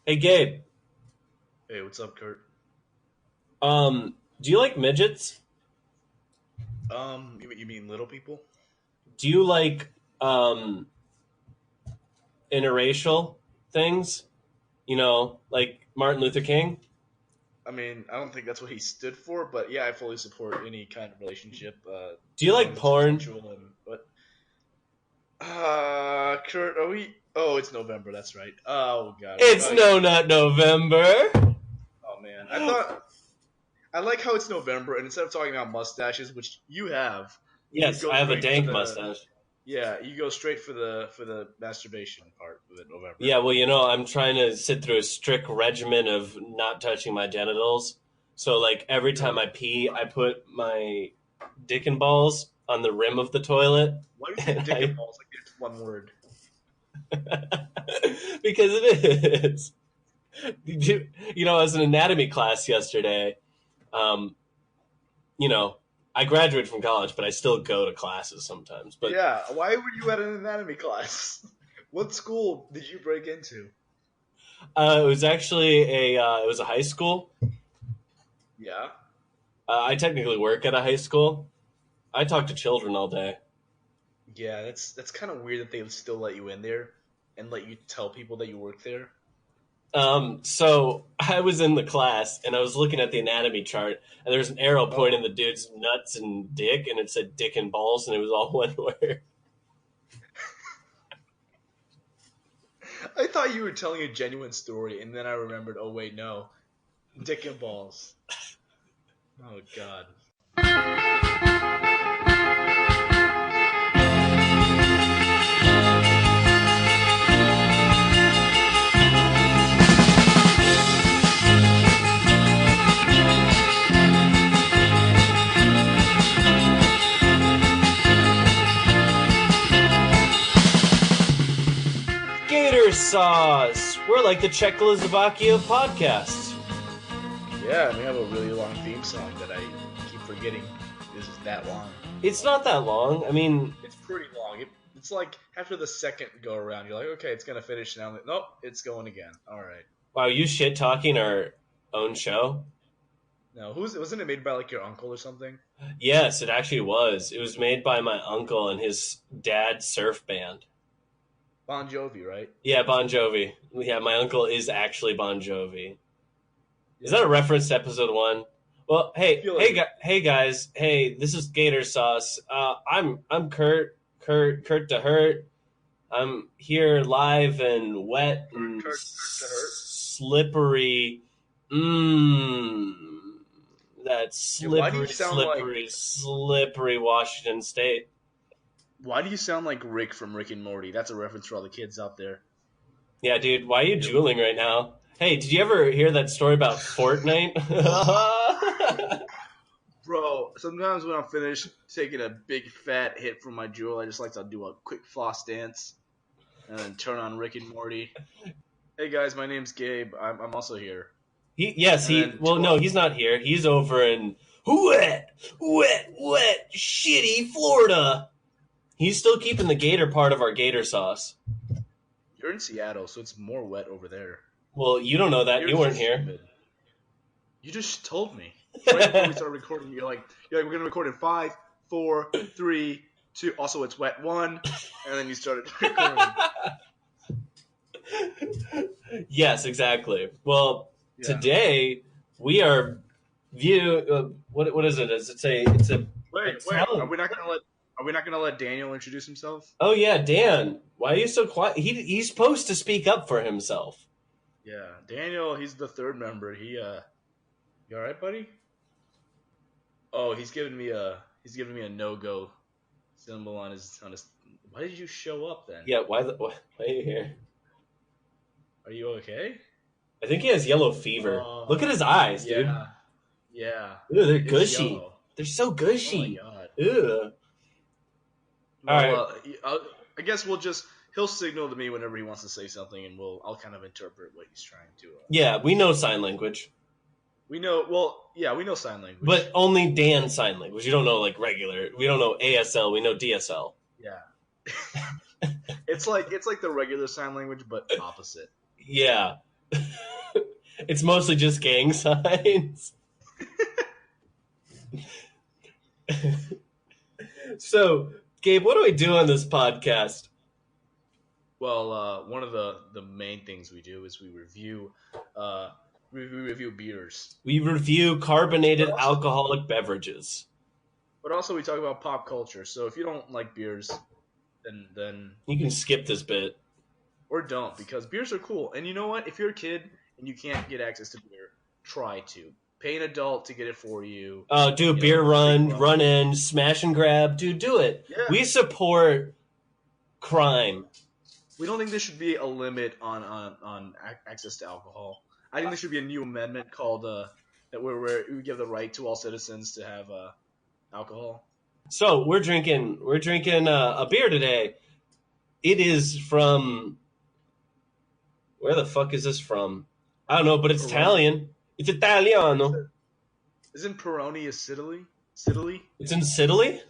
Hey Gabe, Hey, what's up, Kurt? do you like midgets? You mean little people? Do you like interracial things? Like Martin Luther King? I mean, I don't think that's what he stood for, but yeah, I fully support any kind of relationship, Do you as long like as it's porn? consensual and what. Kurt, are we? Oh, it's November. That's right. Oh God. It's no, not November. Oh man, I thought I like how it's November, and instead of talking about mustaches, which you have, you Yes, go I have a straight for dank the mustache. yeah, you go straight for the masturbation part of it. November. Yeah, well, I'm trying to sit through a strict regimen of not touching my genitals. So, like, every time Really? I pee, I put my dick and balls on the rim of the toilet, Why do you say and dick and I balls like it's one word? because it is. Did I was in anatomy class yesterday. Um, you know, I graduated from college, but I still go to classes sometimes. But Yeah, why were you at an anatomy class? What school did you break into? it was actually it was a high school. Yeah. I technically work at a high school. I talk to children all day. Yeah, that's kind of weird that they still let you in there and let you tell people that you work there. So I was in the class and I was looking at the anatomy chart, and there was an arrow pointing Oh, the dude's nuts and dick, and it said dick and balls, and it was all one word. I thought you were telling a genuine story, and then I remembered. Oh wait, no, dick and balls. Oh God. Gator Sauce. We're like the Czechoslovakia of podcasts. Yeah, and we have a really long theme song that I keep forgetting is that long. It's not that long. I mean, It's pretty long. It's like after the second go around, you're like, okay, it's gonna finish now. Nope, it's going again. All right. wow, you shit talking our own show? No, who's wasn't it made by like your uncle or something? Yes, it actually was. It was made by my uncle and his dad's surf band. Bon Jovi, right? Yeah, Bon Jovi. Yeah, my uncle is actually Bon Jovi. Is that a Yeah. reference to episode one? Well, I feel like it. hey guys, hey, this is Gator Sauce. I'm Kurt to Hurt. I'm here live and wet and Kurt to hurt. slippery. Mmm, that Yeah, why do you sound like slippery Washington State. Rick from Rick and Morty? That's a reference for all the kids out there. Yeah, dude, why are you Yep. drooling right now? Hey, did you ever hear that story about Fortnite? Bro, sometimes when I'm finished taking a big fat hit from my jewel, I just like to do a quick floss dance and then turn on Rick and Morty. Hey guys, my name's Gabe. I'm also here. And then Well, no, he's not here. He's over in wet, shitty Florida. He's still keeping the gator part of our gator sauce. you're in Seattle, so it's more wet over there. Well, you don't know that. You're You weren't just here. stupid. You just told me right before we started recording. You're like, we're gonna record in 5, 4, 3, 2. Also, it's wet 1, and then you started recording. Yes, exactly. Well, Yeah. today we are view. What is it? It's a Wait. Are talent. we not gonna let? Are we not gonna let Daniel introduce himself? Oh yeah, Dan. Why are you so quiet? He's supposed to speak up for himself. Yeah, Daniel. He's the third member. You all right, buddy? Oh, he's giving me a no go symbol on his. Why did you show up then? Yeah. Why are you here? Are you okay? I think he has yellow fever. Look at his eyes, dude. Yeah, yeah. Ooh, they're It's gushy. yellow. They're so Oh my gushy. god. Ugh. All Well, right. I guess he'll signal to me whenever he wants to say something, and I'll kind of interpret what he's trying to. Yeah, we know sign language, We know, well, yeah, we know sign but language. only Dan sign language. You don't know like regular. We don't know ASL. We know DSL. Yeah, it's like the regular sign language, but opposite. Yeah. It's mostly just gang signs. So, Gabe, what do we do on this podcast? Well, one of the main things we do is we review beers, We review carbonated alcoholic beverages. but also we talk about pop culture. So if you don't like beers, then You can skip this bit. or don't, because beers are cool. And you know what? If you're a kid and you can't get access to beer, try to pay an adult to get it for you. Oh, do a beer run in, smash and grab. Dude, do it. Yeah. We support crime. We don't think there should be a limit on access to alcohol. I think there should be a new amendment called where we give the right to all citizens to have alcohol. So we're drinking a beer today. It is from, where the fuck is this from? I don't know, but it's Peroni. Italian. It's Italiano. Isn't Peroni a Sicily? Sicily? It's in Sicily?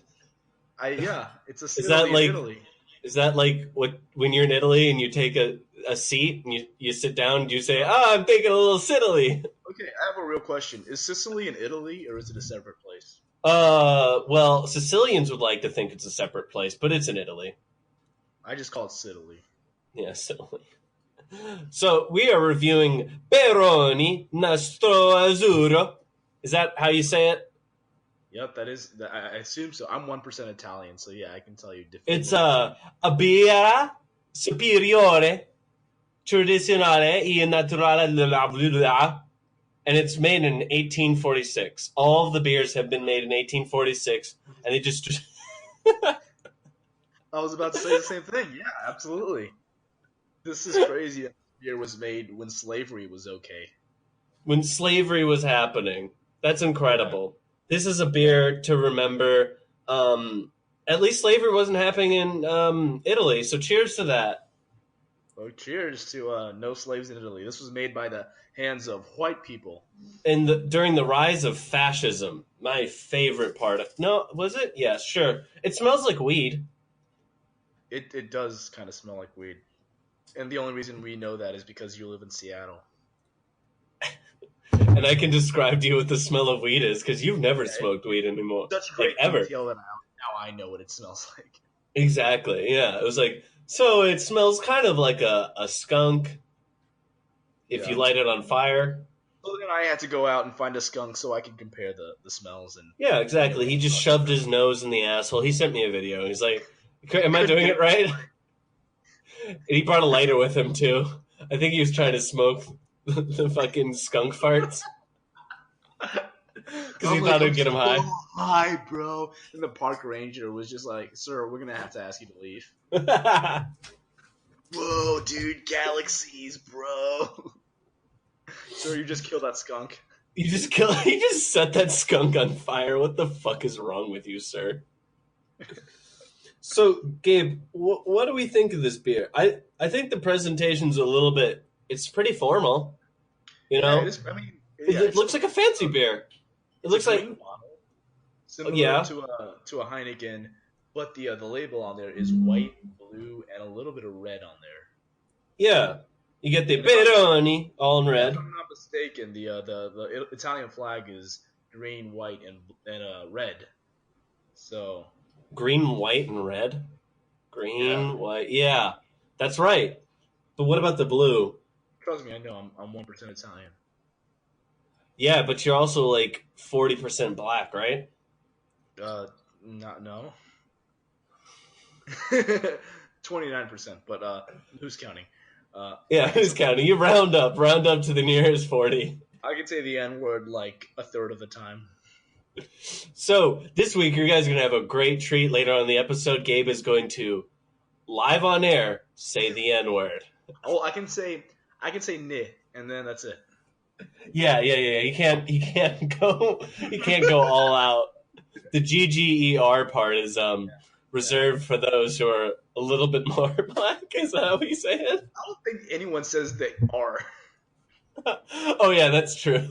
Yeah, it's a Sicily that like- in Italy. Is that like what when you're in Italy and you take a seat and you sit down and you say, I'm taking a little Sicily? Okay, I have a real question. Is Sicily in Italy or is it a separate place? Well, Sicilians would like to think it's a separate place, but it's in Italy. I just call it Sicily. Yeah, Sicily. So we are reviewing Peroni, Nastro, Azzurro. Is that how you say it? Yep, I assume so. I'm 1% Italian, so yeah, I can tell you. It's a birra superiore, tradizionale e naturale, and it's made in 1846. All of the beers have been made in 1846, and they just... I was about to say the same thing. Yeah, absolutely. This is crazy. Beer was made when slavery was okay. When slavery was happening. That's incredible. This is a beer to remember. At least slavery wasn't happening in Italy, so cheers to that. Well, cheers to no slaves in Italy. This was made by the hands of white people. And during the rise of fascism, my favorite part of... No, was it? Yeah, sure. It smells like weed. It does kind of smell like weed. And the only reason we know that is because you live in Seattle. And I can describe to you what the smell of weed is, because you've never smoked weed anymore. Such great ever. detail that now I know what it smells like. Exactly, yeah. It was like, so it smells kind of like a skunk if you light it on fire. So then I had to go out and find a skunk so I could compare the smells. And Yeah, exactly. He just shoved his nose in the asshole. He sent me a video. He's like, am I doing it right? And he brought a lighter with him, too. I think he was trying to smoke the fucking skunk farts. Because he thought it'd get him high. Hi, bro. And the park ranger was just like, sir, we're going to have to ask you to leave. Whoa, dude, galaxies, bro. Sir, you just killed that skunk. You just set that skunk on fire. What the fuck is wrong with you, sir? So, Gabe, what do we think of this beer? I think the presentation's a little bit... It's pretty formal, you know? Yeah, it looks like a fancy beer. It looks like... Similar to a Heineken, but the label on there is white, blue, and a little bit of red on there. Yeah. You get the Peroni, all in red. If I'm not mistaken, the Italian flag is green, white, and red. So... Green, white, and red? Green, white... Yeah, that's right. But what about the blue? Trust me, I know. I'm 1% Italian. Yeah, but you're also like 40% black, right? No. 29%, but who's counting? Yeah, who's counting? You round up to the nearest 40. I can say the N-word like a third of the time. So this week, you guys are going to have a great treat. Later on in the episode, Gabe is going to, live on air, say the N-word. Oh, I can say "ne," and then that's it. Yeah. You can't go all out. The GGER part is reserved for those who are a little bit more black. Is that how we say it? I don't think anyone says they are. Oh yeah, that's true.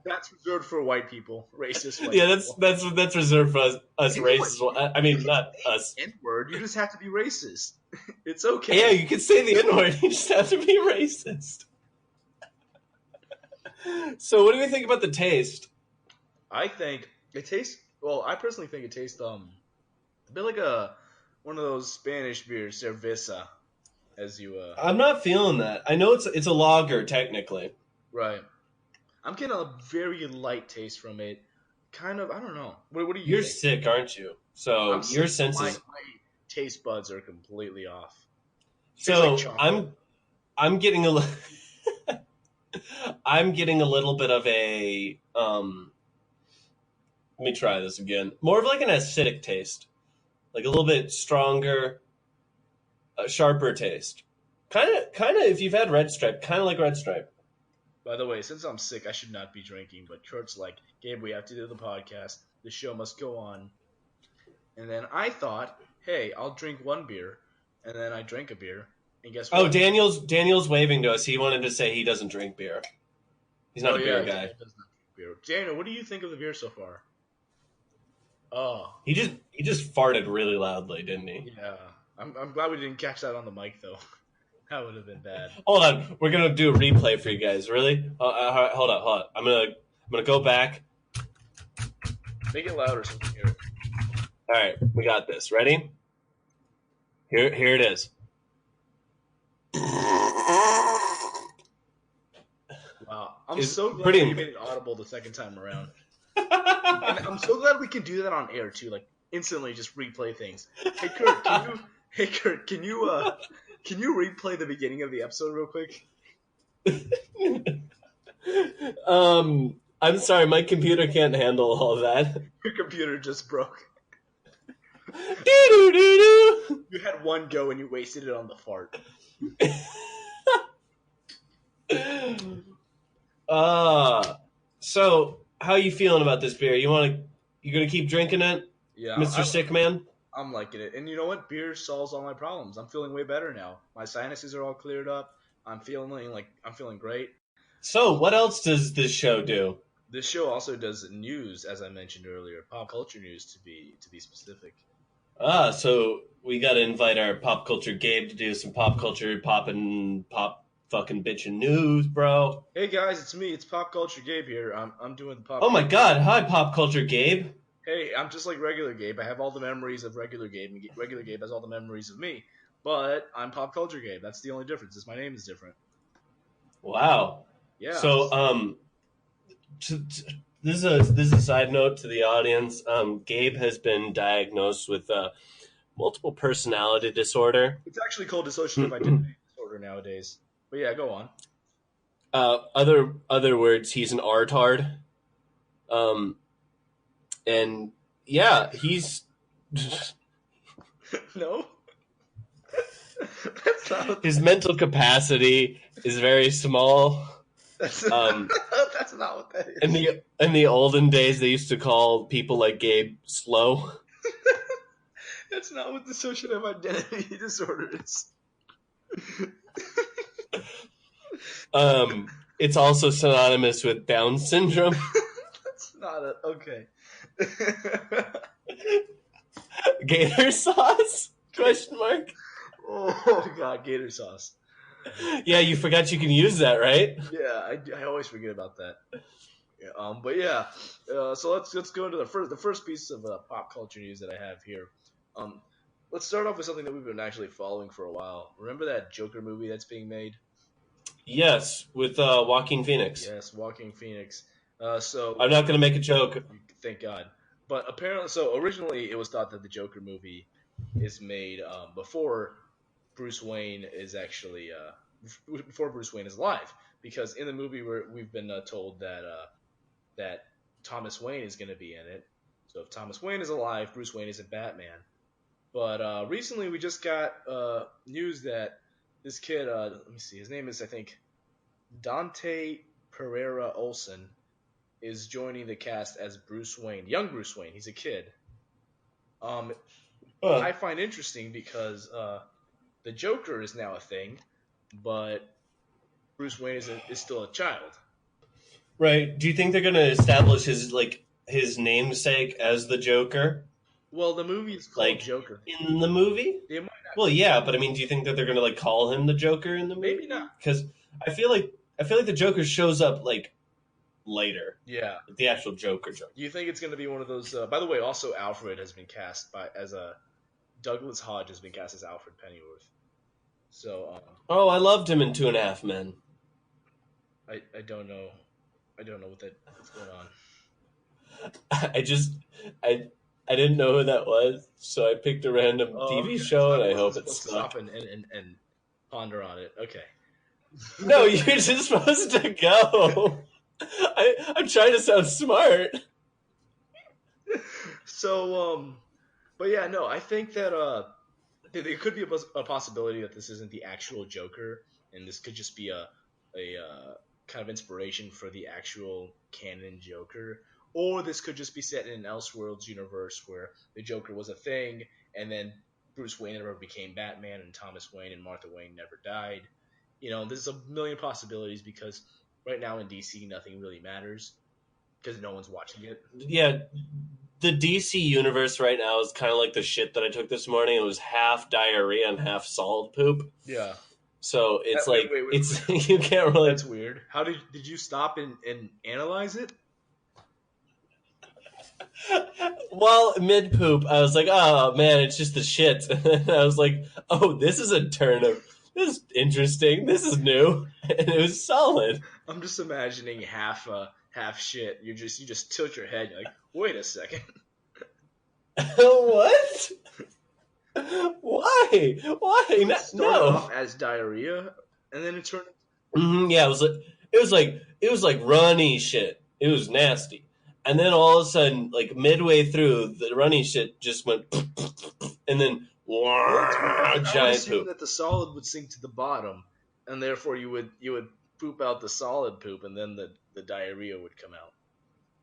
That's reserved for white people, racist white people. that's reserved for us racist. I mean, not us. N-word, you just have to be racist. It's okay. Yeah, you can say the N-word. You just have to be racist. So what do we think about the taste? I think it tastes. Well, I personally think it tastes a bit like one of those Spanish beers, cerveza, as you I'm not feeling that. I know it's a lager technically. right. I'm getting a very light taste from it. Kind of, I don't know. What do you You're think? sick, aren't you? So I'm your sick. senses. My taste buds are completely off. Tastes like So chocolate. I'm getting a I'm getting a little bit of a let me try this again. More of like an acidic taste, like a little bit stronger, sharper taste. Kind of. If you've had Red Stripe, kind of like Red Stripe. By the way, since I'm sick, I should not be drinking. But Kurt's like, Gabe, we have to do the podcast. The show must go on. And then I thought, hey, I'll drink one beer. And then I drank a beer. And guess what? Oh, Daniel's waving to us. He wanted to say he doesn't drink beer. He's not a beer guy. He does not drink beer. Daniel, what do you think of the beer so far? Oh, He just farted really loudly, didn't he? yeah. I'm glad we didn't catch that on the mic, though. That would have been bad. Hold on, we're gonna do a replay for you guys. Really? Hold on. I'm gonna go back. Make it louder so we can hear it. All right, we got this. Ready? Here it is. Wow. I'm It's so glad pretty that you made it audible the second time around. And I'm so glad we can do that on air, too. Like, instantly just replay things. Hey, Kurt, can you replay the beginning of the episode real quick? I'm sorry, my computer can't handle all that. Your computer just broke. Doo-doo-doo-doo. You had one go and you wasted it on the fart. So how you feeling about this beer? You gonna keep drinking it, Yeah, Mr. Sickman? I'm liking it. And you know what? Beer solves all my problems. I'm feeling way better now. My sinuses are all cleared up. I'm feeling great. So what else does this show do? This show also does news, as I mentioned earlier, pop culture news to be specific. So we gotta invite our pop culture Gabe to do some pop culture pop fucking bitchin' news, bro. Hey guys, it's me. It's Pop Culture Gabe here. I'm doing the pop. Oh my god, hi pop culture Gabe. Hey, I'm just like regular Gabe. I have all the memories of regular Gabe, and regular Gabe has all the memories of me. But I'm Pop Culture Gabe. That's the only difference. Is my name is different. Wow. Yeah. So this is a side note to the audience. Gabe has been diagnosed with multiple personality disorder. It's actually called dissociative identity disorder nowadays. But yeah, go on. Other words, he's an artard. And yeah, he's No. That's not. his mental capacity is very small. That's, that's not what that is. In the olden days, they used to call people like Gabe slow. That's not what dissociative identity disorder is. It's also synonymous with Down syndrome. That's not it. Okay. Gator sauce? Question mark. Oh god, Gator Sauce. Yeah, you forgot you can use that, right? Yeah, I always forget about that. Yeah, but yeah, so let's go into the first piece of pop culture news that I have here. Let's start off with something that we've been actually following for a while. Remember that Joker movie that's being made? Yes, with Joaquin Phoenix. Yes, Joaquin Phoenix. So I'm not going to make a joke. thank God. But apparently, so originally it was thought that the Joker movie is made before Bruce Wayne is actually before Bruce Wayne is alive, because in the movie we've been told that Thomas Wayne is going to be in it. So if Thomas Wayne is alive, Bruce Wayne isn't Batman. But recently we just got news that this kid, let me see, his name is I think Dante Pereira Olsen, is joining the cast as Bruce Wayne, young Bruce Wayne. He's a kid. I find interesting because the Joker is now a thing, but Bruce Wayne is still a child. Right. Do you think they're going to establish his namesake as the Joker? Well, the movie is called Like, Joker. In the movie? They might not. Well, yeah, but I mean, do you think that they're going to call him the Joker in the movie? Maybe not. Because I feel like the Joker shows up later. Yeah. The actual Joker. Do you think it's going to be one of those? By the way, also Alfred has been cast Douglas Hodge has been cast as Alfred Pennyworth. So Oh, I loved him in 2.5 Men. I don't know what's going on. I didn't know who that was, so I picked a random TV show, and I hope it's stop and ponder on it. Okay. No, you're just supposed to go. I'm trying to sound smart. So, but yeah, no, I think that there could be a possibility that this isn't the actual Joker, and this could just be a kind of inspiration for the actual canon Joker, or this could just be set in an Elseworlds universe where the Joker was a thing, and then Bruce Wayne never became Batman, and Thomas Wayne and Martha Wayne never died. There's a million possibilities because right now in DC nothing really matters because no one's watching it. Yeah, the DC universe right now is kind of like the shit that I took this morning. It was half diarrhea and half solid poop. Yeah. So it's wait, you can't really. That's weird. How did you stop and analyze it? Well, mid poop, I was like, oh man, it's just the shit. And I was like, oh, this is a turn of. This is interesting. This is new, and it was solid. I'm just imagining half shit. You just tilt your head. You're like, wait a second. What? Why? It started off as diarrhea, and then it turned. Yeah, it was like runny shit. It was nasty, and then all of a sudden, like midway through, the runny shit just went, and then giant poop. That the solid would sink to the bottom, and therefore you would poop out the solid poop, and then the diarrhea would come out.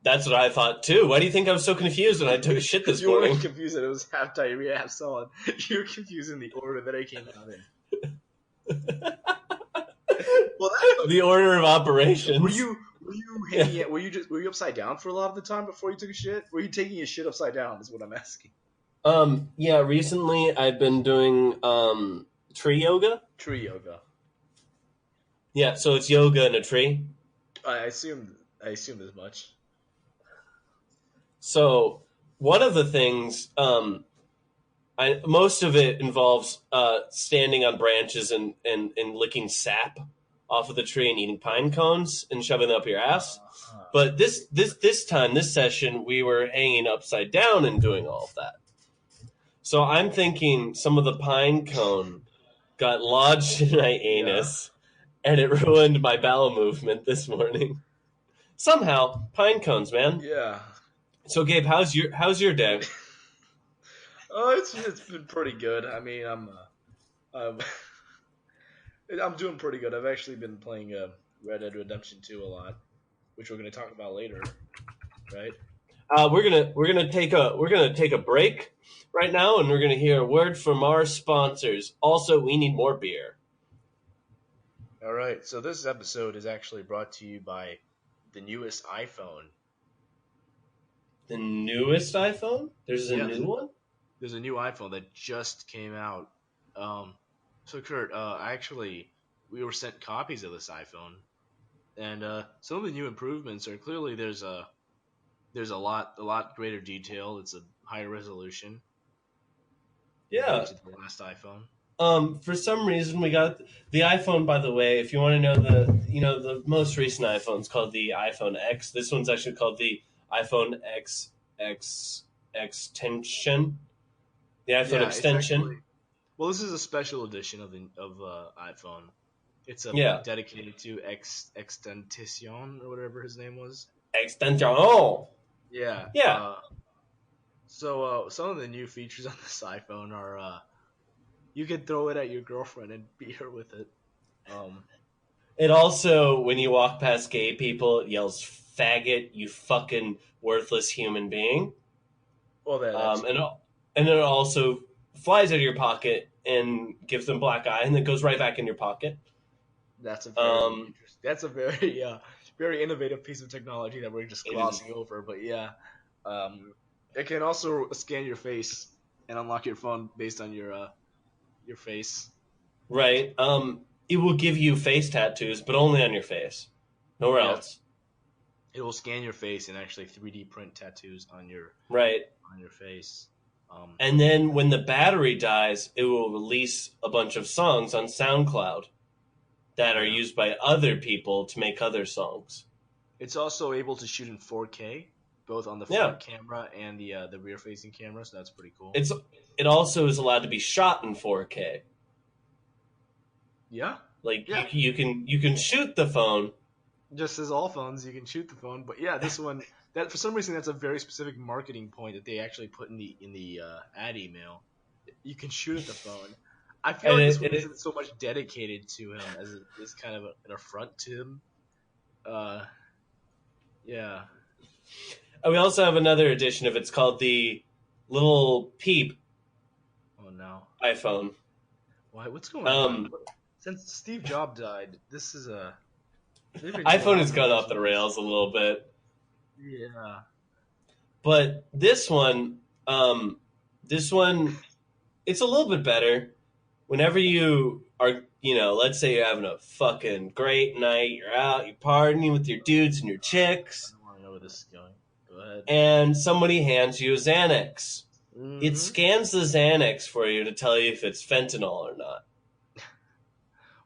That's what I thought too. Why do you think I was so confused when I took a shit this morning? You weren't confused that it was half diarrhea, half solid. You were confused in the order that I came out in. Well, the order of operations. Were you hanging? Yeah. Were you upside down for a lot of the time before you took a shit? Were you taking a shit upside down? Is what I'm asking. Yeah. Recently, I've been doing tree yoga. Tree yoga. Yeah, so it's yoga in a tree. I assumed as much. So one of the things, most of it involves standing on branches and licking sap off of the tree and eating pine cones and shoving them up your ass. But this session, we were hanging upside down and doing all of that. So I'm thinking some of the pine cone got lodged in my anus, and it ruined my bowel movement this morning. Somehow, pine cones, man. Yeah. So, Gabe, how's your day? It's been pretty good. I mean, I'm doing pretty good. I've actually been playing Red Dead Redemption 2 a lot, which we're going to talk about later, right? We're gonna take a break right now, and we're gonna hear a word from our sponsors. Also, we need more beer. All right. So this episode is actually brought to you by the newest iPhone. The newest iPhone? There's a new one? There's a new iPhone that just came out. So Kurt, we were sent copies of this iPhone, and some of the new improvements are clearly there's a lot greater detail. It's a higher resolution. Yeah. To the last iPhone. For some reason we got the iPhone. By the way, if you want to know the most recent iPhone is called the iPhone X. This one's actually called the iPhone X extension. The iPhone extension. Well, this is a special edition of iPhone. It's dedicated to Extension or whatever his name was. Extension. Yeah. So some of the new features on this iPhone are you can throw it at your girlfriend and beat her with it. It also, when you walk past gay people, it yells "faggot, you fucking worthless human being." Well, that's and it also flies out of your pocket and gives them black eye, and then goes right back in your pocket. That's a very very innovative piece of technology that we're just glossing over. But yeah, it can also scan your face and unlock your phone based on your face. Right. It will give you face tattoos, but only on your face, nowhere else. it will scan your face and actually 3D print tattoos on your Right. face. And then when the battery dies, it will release a bunch of songs on SoundCloud that are used by other people to make other songs. It's also able to shoot in 4K, both on the front camera and the rear-facing camera, so that's pretty cool. It also is allowed to be shot in 4K. Yeah. Like you can shoot the phone. Just as all phones, you can shoot the phone, but yeah, this one that for some reason that's a very specific marketing point that they actually put in the ad email. You can shoot at the phone. I feel like this one isn't so much dedicated to him as it is kind of an affront to him. Yeah. We also have another edition of it's called the Little Peep. Oh no. iPhone. Why? What's going on? Since Steve Jobs died, this is a iPhone has gone off the rails a little bit. Yeah. But this one, it's a little bit better. Whenever you are, let's say you're having a fucking great night, you're out, you're partying with your dudes and your chicks. I don't want to know where this is going. Go ahead. And somebody hands you a Xanax. Mm-hmm. It scans the Xanax for you to tell you if it's fentanyl or not.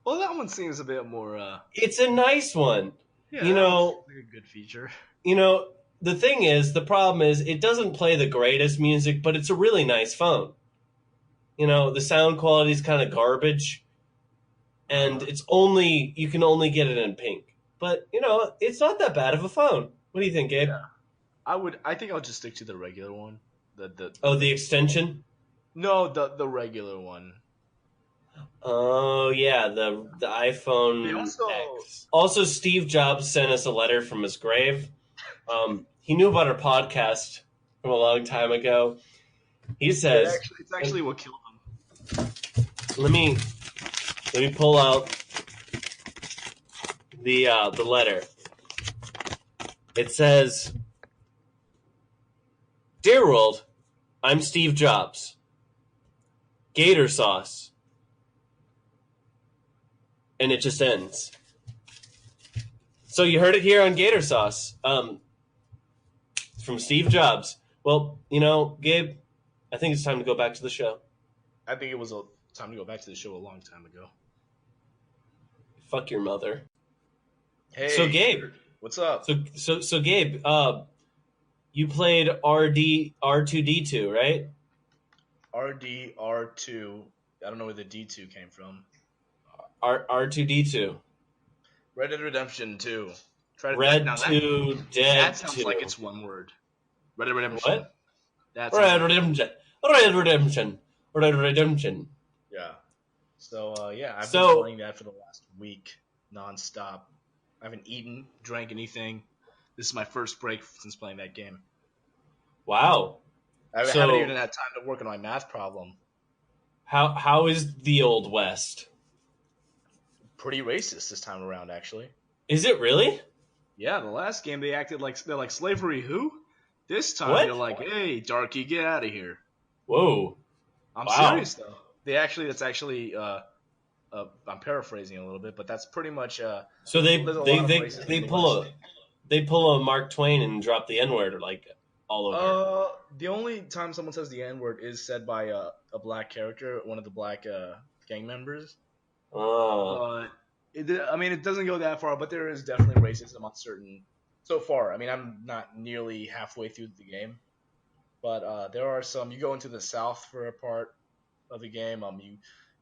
Well, that one seems a bit more... It's a nice one. Yeah, like a good feature. The problem is it doesn't play the greatest music, but it's a really nice phone. The sound quality is kind of garbage, and you can only get it in pink. But, it's not that bad of a phone. What do you think, Gabe? Yeah. I think I'll just stick to the regular one. The extension? No, the regular one. Oh, yeah, the iPhone X. Also, Steve Jobs sent us a letter from his grave. He knew about our podcast from a long time ago. He says... It's actually what killed him. Let me pull out the letter. It says, "Dear world, I'm Steve Jobs. Gator Sauce." And it just ends. So you heard it here on Gator Sauce. From Steve Jobs. Well, Gabe, I think it's time to go back to the show. I think it was time to go back to the show a long time ago. Fuck your mother. Hey. So Gabe, what's up? So Gabe, you played R2D2, right? R2. I don't know where the D2 came from. R2D2. Red Dead Redemption 2. Red 2 Dead. That sounds like it's one word. Red Dead Redemption. What? Red Redemption. Red Redemption. Red Redemption. Yeah. So I've been playing that for the last week nonstop. I haven't eaten, drank anything. This is my first break since playing that game. Wow. I haven't even had time to work on my math problem. How is the Old West? Pretty racist this time around, actually. Is it really? Yeah, the last game they acted like they're like slavery who? This time they're like, hey, darky, get out of here. Whoa. I'm serious though. That's actually I'm paraphrasing a little bit, but that's pretty much so they pull a Mark Twain and drop the N-word like all over. The only time someone says the N-word is said by a black character, one of the black gang members. Oh. It doesn't go that far, but there is definitely racism on certain. So far, I'm not nearly halfway through the game, but there are some. You go into the South for a part of the game. You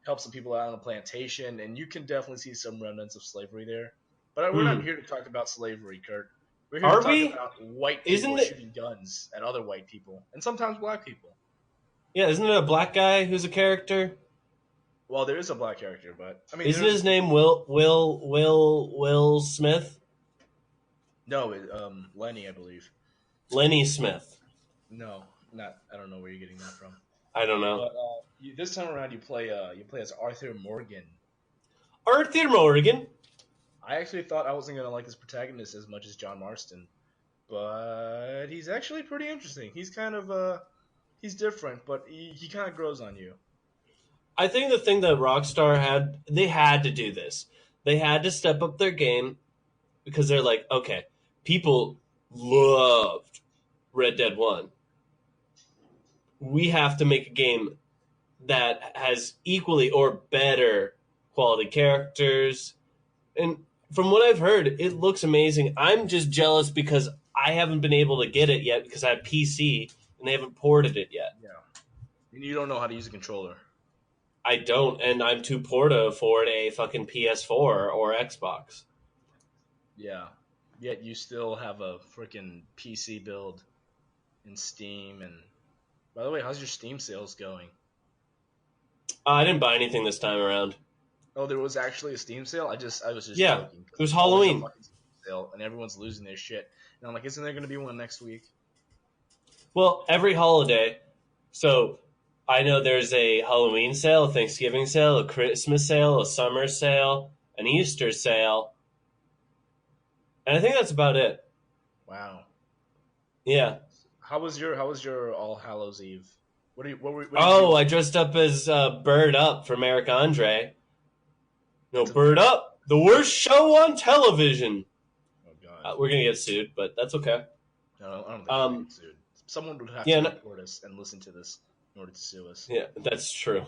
help some people out on a plantation, and you can definitely see some remnants of slavery there. But we're not here to talk about slavery, Kurt. We're here to talk about white people shooting guns at other white people, and sometimes black people. Yeah, isn't it a black guy who's a character? Well, there is a black character, but isn't his name Will Smith? No, Lenny, I believe. Lenny Smith. No, not. I don't know where you're getting that from. I don't know. But this time around, you play as Arthur Morgan. Arthur Morgan. I actually thought I wasn't gonna like this protagonist as much as John Marston, but he's actually pretty interesting. He's kind of he's different, but he kind of grows on you. I think the thing that Rockstar they had to do this. They had to step up their game because they're like, okay, people loved Red Dead 1. We have to make a game that has equally or better quality characters. And from what I've heard, it looks amazing. I'm just jealous because I haven't been able to get it yet because I have PC and they haven't ported it yet. Yeah. And you don't know how to use a controller. I don't, and I'm too poor to afford a fucking PS4 or Xbox. Yeah. Yet you still have a freaking PC build in Steam. And by the way, how's your Steam sales going? I didn't buy anything this time around. Oh, there was actually a Steam sale? I was just Yeah, joking. it was Halloween. A fucking Steam sale, and everyone's losing their shit. And I'm like, isn't there going to be one next week? Well, every holiday. So I know there's a Halloween sale, a Thanksgiving sale, a Christmas sale, a summer sale, an Easter sale. And I think that's about it. Wow. Yeah. How was your All Hallows Eve? I dressed up as Bird Up from Eric Andre. No, Bird Up, the worst show on television. Oh god. We're gonna get sued, but that's okay. No, I don't think we're gonna get sued. Someone would have to report us and listen to this in order to sue us. Yeah, that's true.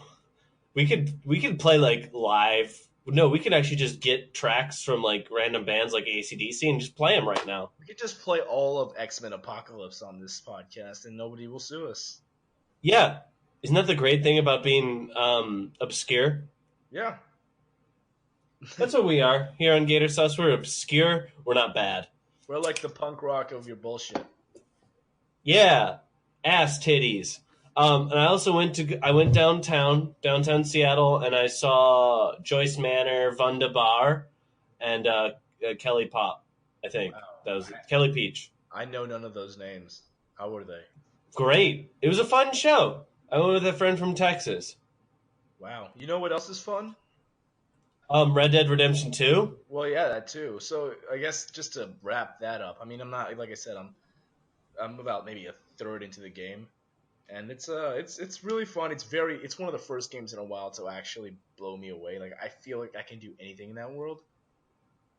We could play like live. No, we could actually just get tracks from like random bands like AC/DC and just play them right now. We could just play all of X-Men Apocalypse on this podcast and nobody will sue us. Yeah. Isn't that the great thing about being obscure? Yeah. That's what we are here on Gator Sauce. We're obscure. We're not bad. We're like the punk rock of your bullshit. Yeah. Ass titties. And I also went downtown Seattle, and I saw Joyce Manor, Vunda Bar, and Kelly Pop, I think. Wow. That was Kelly Peach. I know none of those names. How were they? Great. It was a fun show. I went with a friend from Texas. Wow. You know what else is fun? Red Dead Redemption 2? Well, yeah, that too. So I guess just to wrap that up, I mean, I'm not, like I said, I'm about maybe a third into the game. And it's really fun. It's one of the first games in a while to actually blow me away. Like I feel like I can do anything in that world.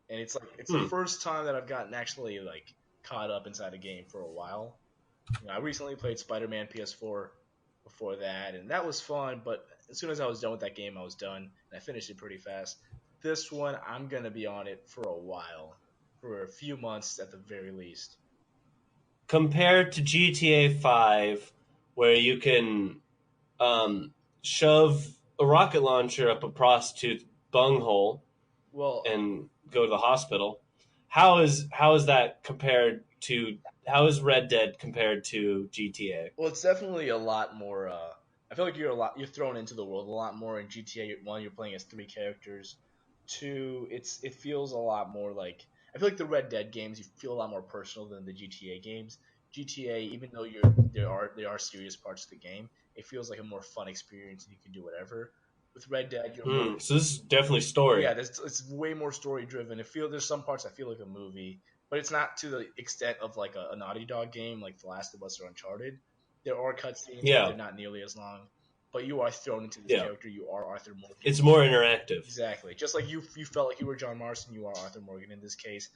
And it's the first time that I've gotten actually like caught up inside a game for a while. You know, I recently played Spider-Man PS4 before that, and that was fun, but as soon as I was done with that game, I was done, and I finished it pretty fast. This one, I'm going to be on it for a while, for a few months at the very least. Compared to GTA 5, where you can shove a rocket launcher up a prostitute's bunghole and go to the hospital, how is that compared to... How is Red Dead compared to GTA? Well, it's definitely a lot more. I feel like you're thrown into the world a lot more in GTA. One, you're playing as 3 characters. 2, it feels a lot more like. I feel like the Red Dead games, you feel a lot more personal than the GTA games. GTA, even though there are serious parts of the game, it feels like a more fun experience and you can do whatever. With Red Dead, you're more, so this is definitely story. Yeah, it's way more story driven. There's some parts that feel like a movie. But it's not to the extent of like a Naughty Dog game like The Last of Us or Uncharted. There are cutscenes, but they're not nearly as long. But you are thrown into this character. You are Arthur Morgan. It's more interactive. Exactly. Just like you felt like you were John Marston, you are Arthur Morgan in this case.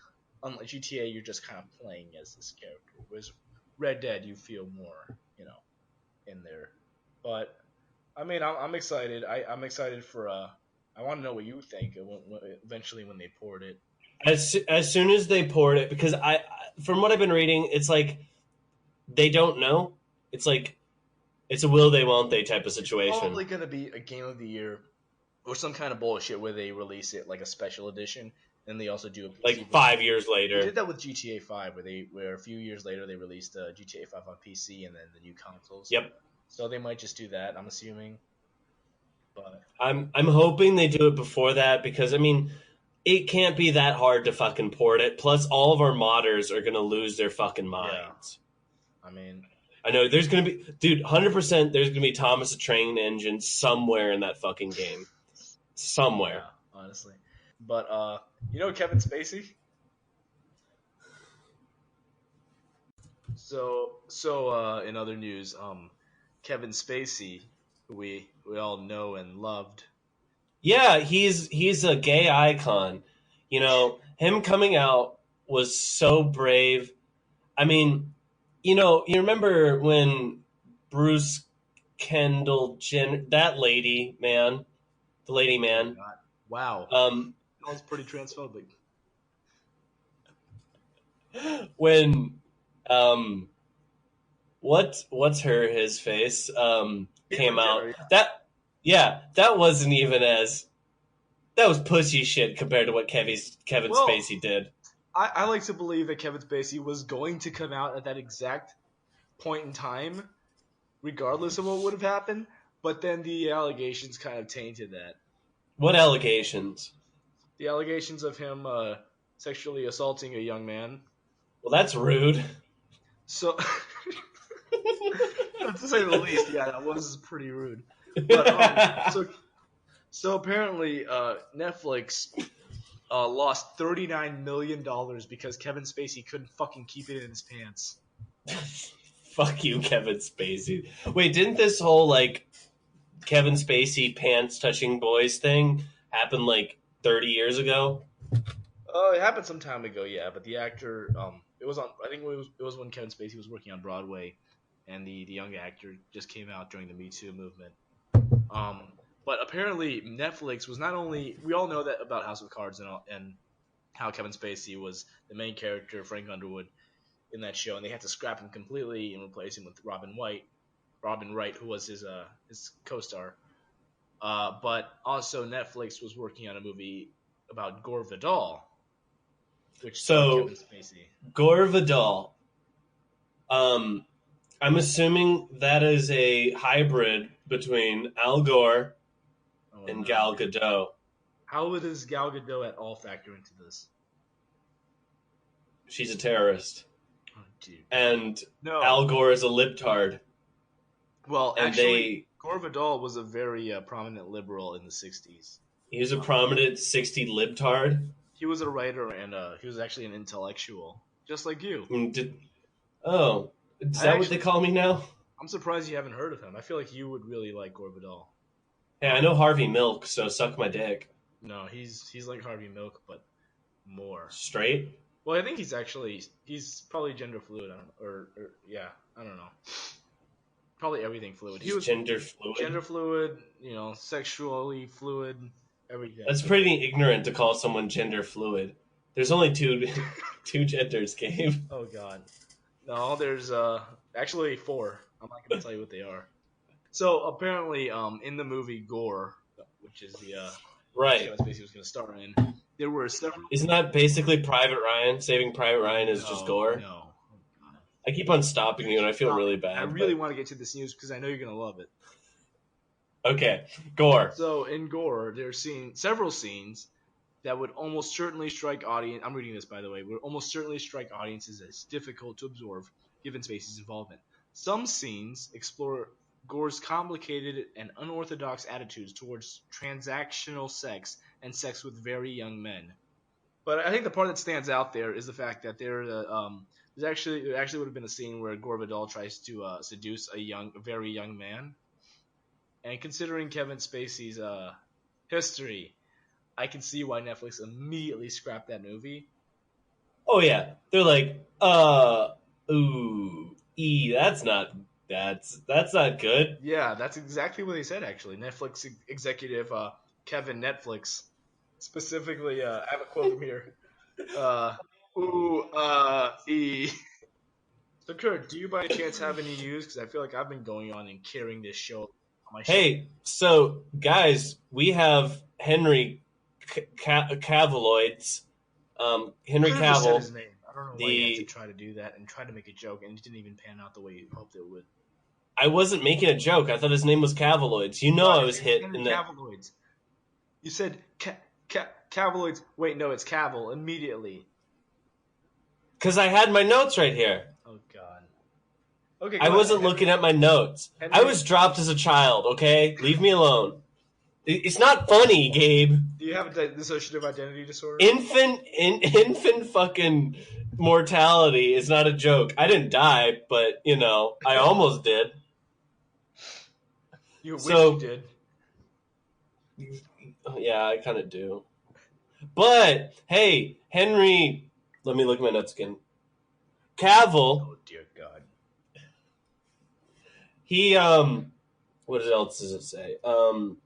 Unlike GTA, you're just kind of playing as this character. Whereas Red Dead, you feel more, in there. But I mean, I'm excited. I'm excited for. I want to know what you think eventually when they port it. As soon as they port it, because from what I've been reading, it's like they don't know. It's like it's a will they won't they type of situation. It's probably gonna be a game of the year or some kind of bullshit where they release it like a special edition, and they also do a PC like 5 years later. They did that with GTA 5, where a few years later they released GTA 5 on PC and then the new consoles. Yep. So they might just do that. I'm assuming. But I'm hoping they do it before that because I mean. It can't be that hard to fucking port it. Plus, all of our modders are going to lose their fucking minds. Yeah. I mean... I know, there's going to be... Dude, 100% there's going to be Thomas the Train Engine somewhere in that fucking game. Somewhere. Yeah, honestly. But, Kevin Spacey? So, in other news, Kevin Spacey, who we all know and loved... Yeah, he's a gay icon. Him coming out was so brave. I mean, you remember when Bruce Kendall Jenner, that lady, man, the lady man, Wow. um, That was pretty transphobic. when, what's his face, came out. Jenner, yeah. That wasn't even that was pussy shit compared to what Kevin Spacey did. I like to believe that Kevin Spacey was going to come out at that exact point in time, regardless of what would have happened, but then the allegations kind of tainted that. What allegations? The allegations of him sexually assaulting a young man. Well, that's rude. So, to say the least, yeah, that was pretty rude. But so apparently, Netflix lost $39 million because Kevin Spacey couldn't fucking keep it in his pants. Fuck you, Kevin Spacey. Wait, didn't this whole like Kevin Spacey pants touching boys thing happen like 30 years ago? It happened some time ago, yeah. But the actor, it was on. I think it was when Kevin Spacey was working on Broadway, and the young actor just came out during the Me Too movement. But apparently Netflix was not only, we all know that about House of Cards and how Kevin Spacey was the main character, Frank Underwood, in that show, and they had to scrap him completely and replace him with Robin Wright, who was his co-star. But also Netflix was working on a movie about Gore Vidal, which starred Kevin Spacey. Gore Vidal. I'm assuming that is a hybrid between Al Gore and Gal Gadot. How does Gal Gadot at all factor into this? She's a terrorist. Oh, dude. And Al Gore is a libtard. Well, and actually, Gore Vidal was a very prominent liberal in the 60s. He was a prominent 60 libtard? He was a writer, and he was actually an intellectual, just like you. Is that what they call me now? I'm surprised you haven't heard of him. I feel like you would really like Gore Vidal. Hey, I know Harvey Milk, so suck my dick. No, he's like Harvey Milk, but more straight. Well, I think he's probably gender fluid, I don't know. Probably everything fluid. He was gender fluid. Gender fluid, sexually fluid, everything. That's pretty ignorant to call someone gender fluid. There's only two genders, Gabe. Oh God, no, there's actually 4. I'm not gonna tell you what they are. So apparently, in the movie Gore, which is the right, Kevin Spacey was going to star in, there were several. Isn't that basically Private Ryan? Saving Private Ryan is just Gore. No. I keep on stopping you, and I feel really bad. I really want to get to this news because I know you're going to love it. Okay, Gore. So in Gore, there's several scenes that would almost certainly strike audience. I'm reading this, by the way. Would almost certainly strike audiences as difficult to absorb, given Spacey's involvement. Some scenes explore Gore's complicated and unorthodox attitudes towards transactional sex and sex with very young men. But I think the part that stands out there is the fact that there actually would have been a scene where Gore Vidal tries to seduce a very young man. And considering Kevin Spacey's history, I can see why Netflix immediately scrapped that movie. Oh yeah, they're like, that's not good. Yeah, that's exactly what they said, actually. Netflix executive Kevin Netflix, specifically, I have a quote from here. So, Kurt, do you by any chance have any news? Because I feel like I've been going on and carrying this show on my show. Hey, so, guys, we have Henry Caviloids. Henry Cavill. Said his name. I don't know why you had to try to do that and try to make a joke, and it didn't even pan out the way you hoped it would. I wasn't making a joke. I thought his name was Caviloids. I was hit in the... Caviloids. You said Caviloids. Wait, no, it's Cavill immediately. Because I had my notes right here. Oh, God. Okay. I wasn't looking at my notes. I was dropped as a child, okay? Leave me alone. It's not funny, Gabe. Do you have a dissociative identity disorder? Infant fucking mortality is not a joke. I didn't die, but, I almost did. You wish you did. Yeah, I kind of do. But, hey, Henry Let me look at my notes again. Caval, Oh dear God. he what else does it say? Oh,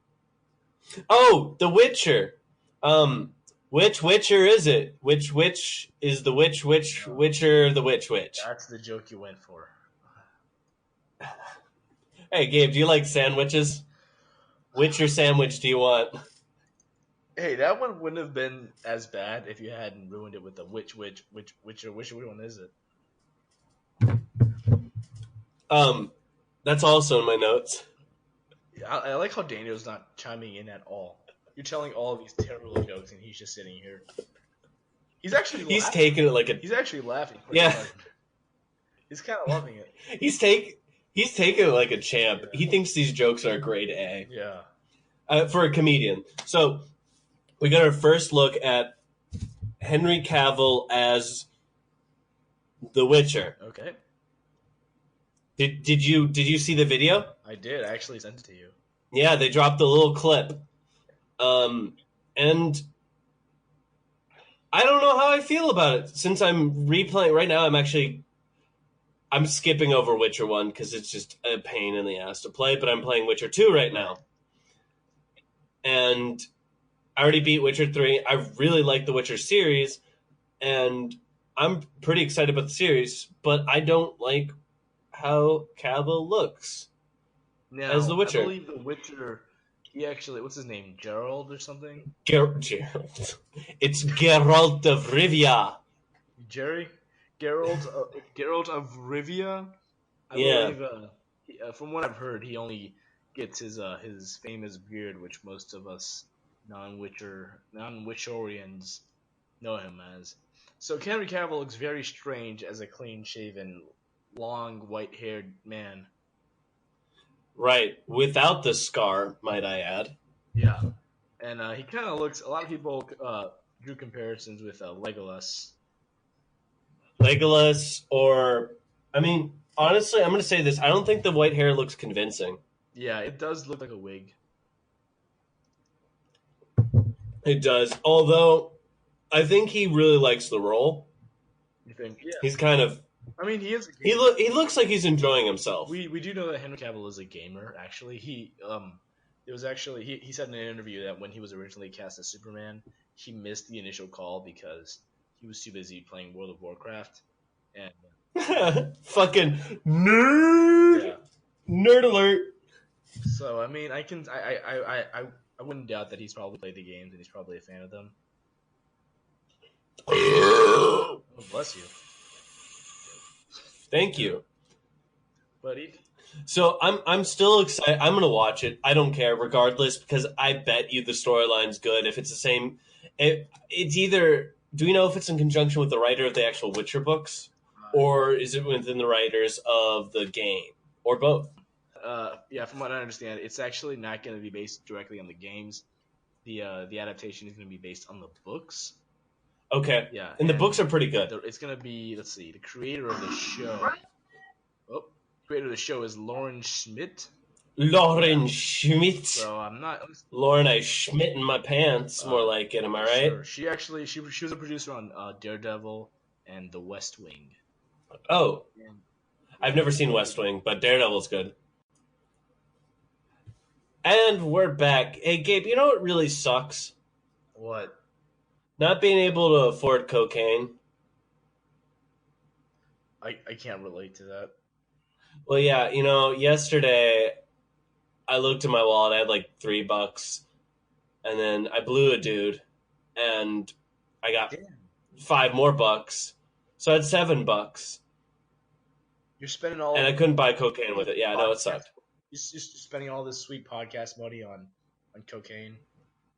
The Witcher. Which Witcher is it? Which witch is the Witcher the witch? That's the joke you went for. Hey, Gabe, do you like sandwiches? Witcher sandwich do you want? Hey, that one wouldn't have been as bad if you hadn't ruined it with the which one is it? That's also in my notes. I like how Daniel's not chiming in at all. You're telling all of these terrible jokes, and he's just sitting here. He's He's taking it like a He's actually laughing. Yeah. Hard. He's kind of loving it. He's taking it like a champ. Yeah. He thinks these jokes are grade A. Yeah. For a comedian. So we got our first look at Henry Cavill as The Witcher. Okay. Did you see the video? I did. I actually sent it to you. Yeah, they dropped a little clip. And I don't know how I feel about it. Since I'm replaying right now, I'm skipping over Witcher 1 because it's just a pain in the ass to play, but I'm playing Witcher 2 right now. And I already beat Witcher 3. I really like the Witcher series, and I'm pretty excited about the series, but I don't like how Cavill looks as the Witcher. I believe the Witcher, he actually, what's his name, Gerald or something? Geralt. It's Geralt of Rivia. Geralt of Rivia? I believe, from what I've heard, he only gets his famous beard, which most of us non-Witchorians know him as. So Henry Cavill looks very strange as a clean-shaven, long, white-haired man. Right, without the scar, might I add. Yeah, and he kind of looks. A lot of people drew comparisons with Legolas. Or I mean, honestly, I'm going to say this. I don't think the white hair looks convincing. Yeah, it does look like a wig. It does, although I think he really likes the role. You think? Yeah. He's kind of. I mean, he is. He looks like he's enjoying himself. We do know that Henry Cavill is a gamer. Actually, he said in an interview that when he was originally cast as Superman, he missed the initial call because he was too busy playing World of Warcraft. And fucking nerd, yeah. Nerd alert. So I mean, I wouldn't doubt that he's probably played the games and he's probably a fan of them. Oh, bless you. Thank you. Buddy. So I'm still excited. I'm gonna watch it. I don't care, regardless, because I bet you the storyline's good. If it's the same, it's either. Do we know if it's in conjunction with the writer of the actual Witcher books, or is it within the writers of the game, or both? Yeah, from what I understand, it's actually not going to be based directly on the games. The adaptation is going to be based on the books. Okay. Yeah, and the books are pretty good. It's going to be, let's see, the creator of the show. Oh, creator of the show is Lauren Schmidt. Lauren Schmidt. So I'm not. Lauren, I Schmidt in my pants. More like it. Am I right? Sure. She actually she was a producer on Daredevil and The West Wing. Oh, I've never seen West Wing, but Daredevil's good. And we're back. Hey, Gabe, you know what really sucks? What? Not being able to afford cocaine. I can't relate to that. Well, yeah, yesterday I looked at my wallet. I had like $3, and then I blew a dude, and I got $5 more, so I had $7. You're spending all, and I couldn't buy cocaine with it. Yeah, I know it sucked. You're just spending all this sweet podcast money on cocaine.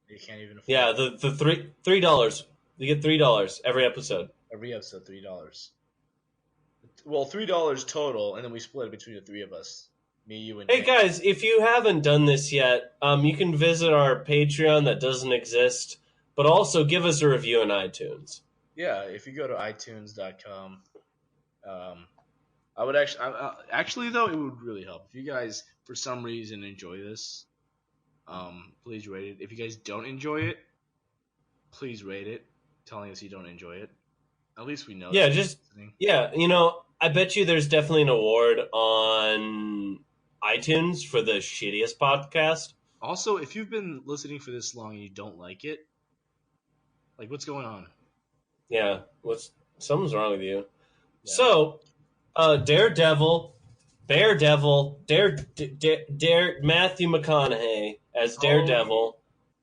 You can't even afford. Yeah, the $3. You get $3 every episode. Every episode, $3. Well, $3 total, and then we split it between the three of us. Me, you, and Hey guys, if you haven't done this yet, you can visit our Patreon that doesn't exist, but also give us a review on iTunes. Yeah, if you go to iTunes.com, I would actually though it would really help if you guys for some reason enjoy this. Please rate it. If you guys don't enjoy it, please rate it, telling us you don't enjoy it. At least we know. Yeah, I bet you there's definitely an award on iTunes for the shittiest podcast. Also, if you've been listening for this long and you don't like it, like, what's going on? Yeah, something's wrong with you. Yeah. So, Daredevil, Matthew McConaughey as Daredevil.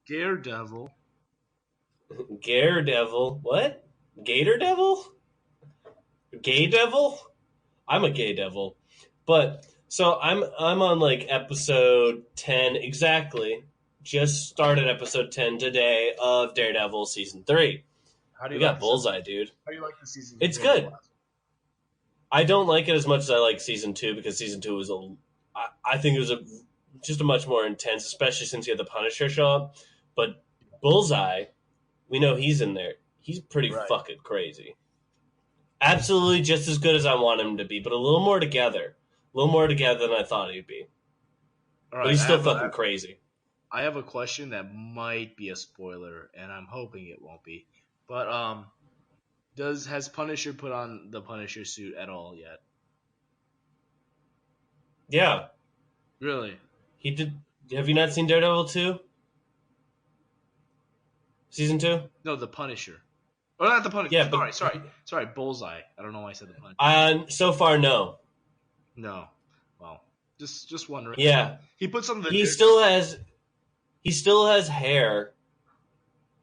Daredevil. Daredevil. What? Gator Devil? Gay Devil? I'm a gay devil. But so I'm on like episode 10 exactly. Just started episode 10 today of Daredevil season 3. We got Bullseye, dude. How do you like the season? It's good. I don't like it as much as I like season 2 because season 2 was I think it was just a much more intense, especially since you had the Punisher show up. But Bullseye, we know he's in there. He's pretty fucking crazy. Absolutely just as good as I want him to be, but a little more together. A little more together than I thought he'd be. All right, but he's still fucking crazy. I have a question that might be a spoiler, and I'm hoping it won't be. But has Punisher put on the Punisher suit at all yet? Yeah. Really? He did. Have you not seen Daredevil 2? Season 2? No, the Punisher. Oh, not the Punisher. Yeah, sorry. Bullseye. I don't know why I said the Punisher. So far, no. No. Well, just wondering. Yeah. He put some of the. He still has hair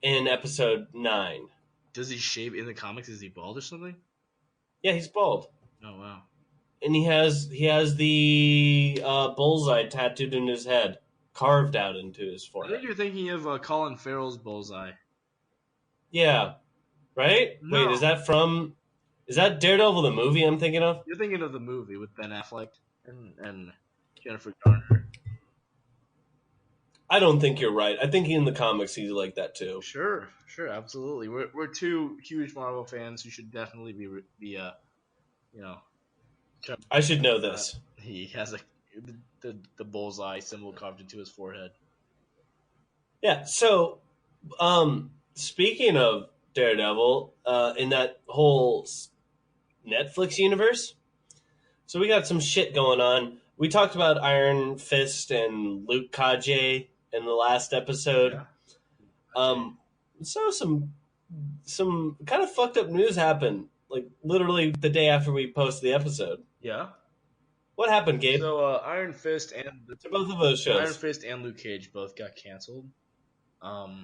in episode 9. Does he shave in the comics? Is he bald or something? Yeah, he's bald. Oh wow. And he has the bullseye tattooed in his head, carved out into his forehead. I think you're thinking of Colin Farrell's Bullseye. Yeah. Right? No. Wait, is that Daredevil the movie I'm thinking of? You're thinking of the movie with Ben Affleck and Jennifer Garner. I don't think you're right. I think in the comics he's like that too. Sure, absolutely. We're two huge Marvel fans who should definitely be I should know this. He has the bullseye symbol carved into his forehead. Yeah. So, speaking of Daredevil, in that whole Netflix universe, so we got some shit going on. We talked about Iron Fist and Luke Cage in the last episode. Yeah. So some kind of fucked up news happened, like literally the day after we posted the episode. Yeah. What happened, Gabe? So Iron Fist and both of those shows. Iron Fist and Luke Cage both got canceled. Actually,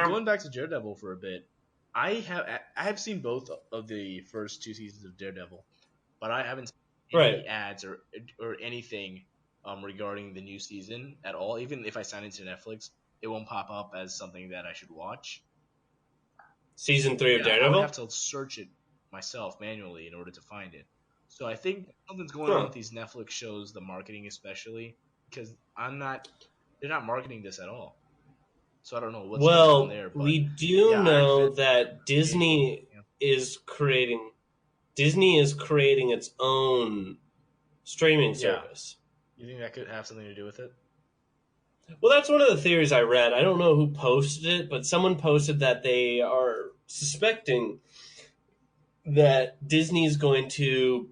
going back to Daredevil for a bit, I have seen both of the first 2 seasons of Daredevil, but I haven't seen any ads or anything regarding the new season at all. Even if I sign into Netflix, it won't pop up as something that I should watch. Season 3 of Daredevil? I would have to search it myself manually in order to find it. So I think something's going on with these Netflix shows, the marketing especially, because they're not marketing this at all. So I don't know what's going on there. But we do know that Disney is creating its own streaming service. You think that could have something to do with it? Well, that's one of the theories I read. I don't know who posted it, but someone posted that they are suspecting that Disney is going to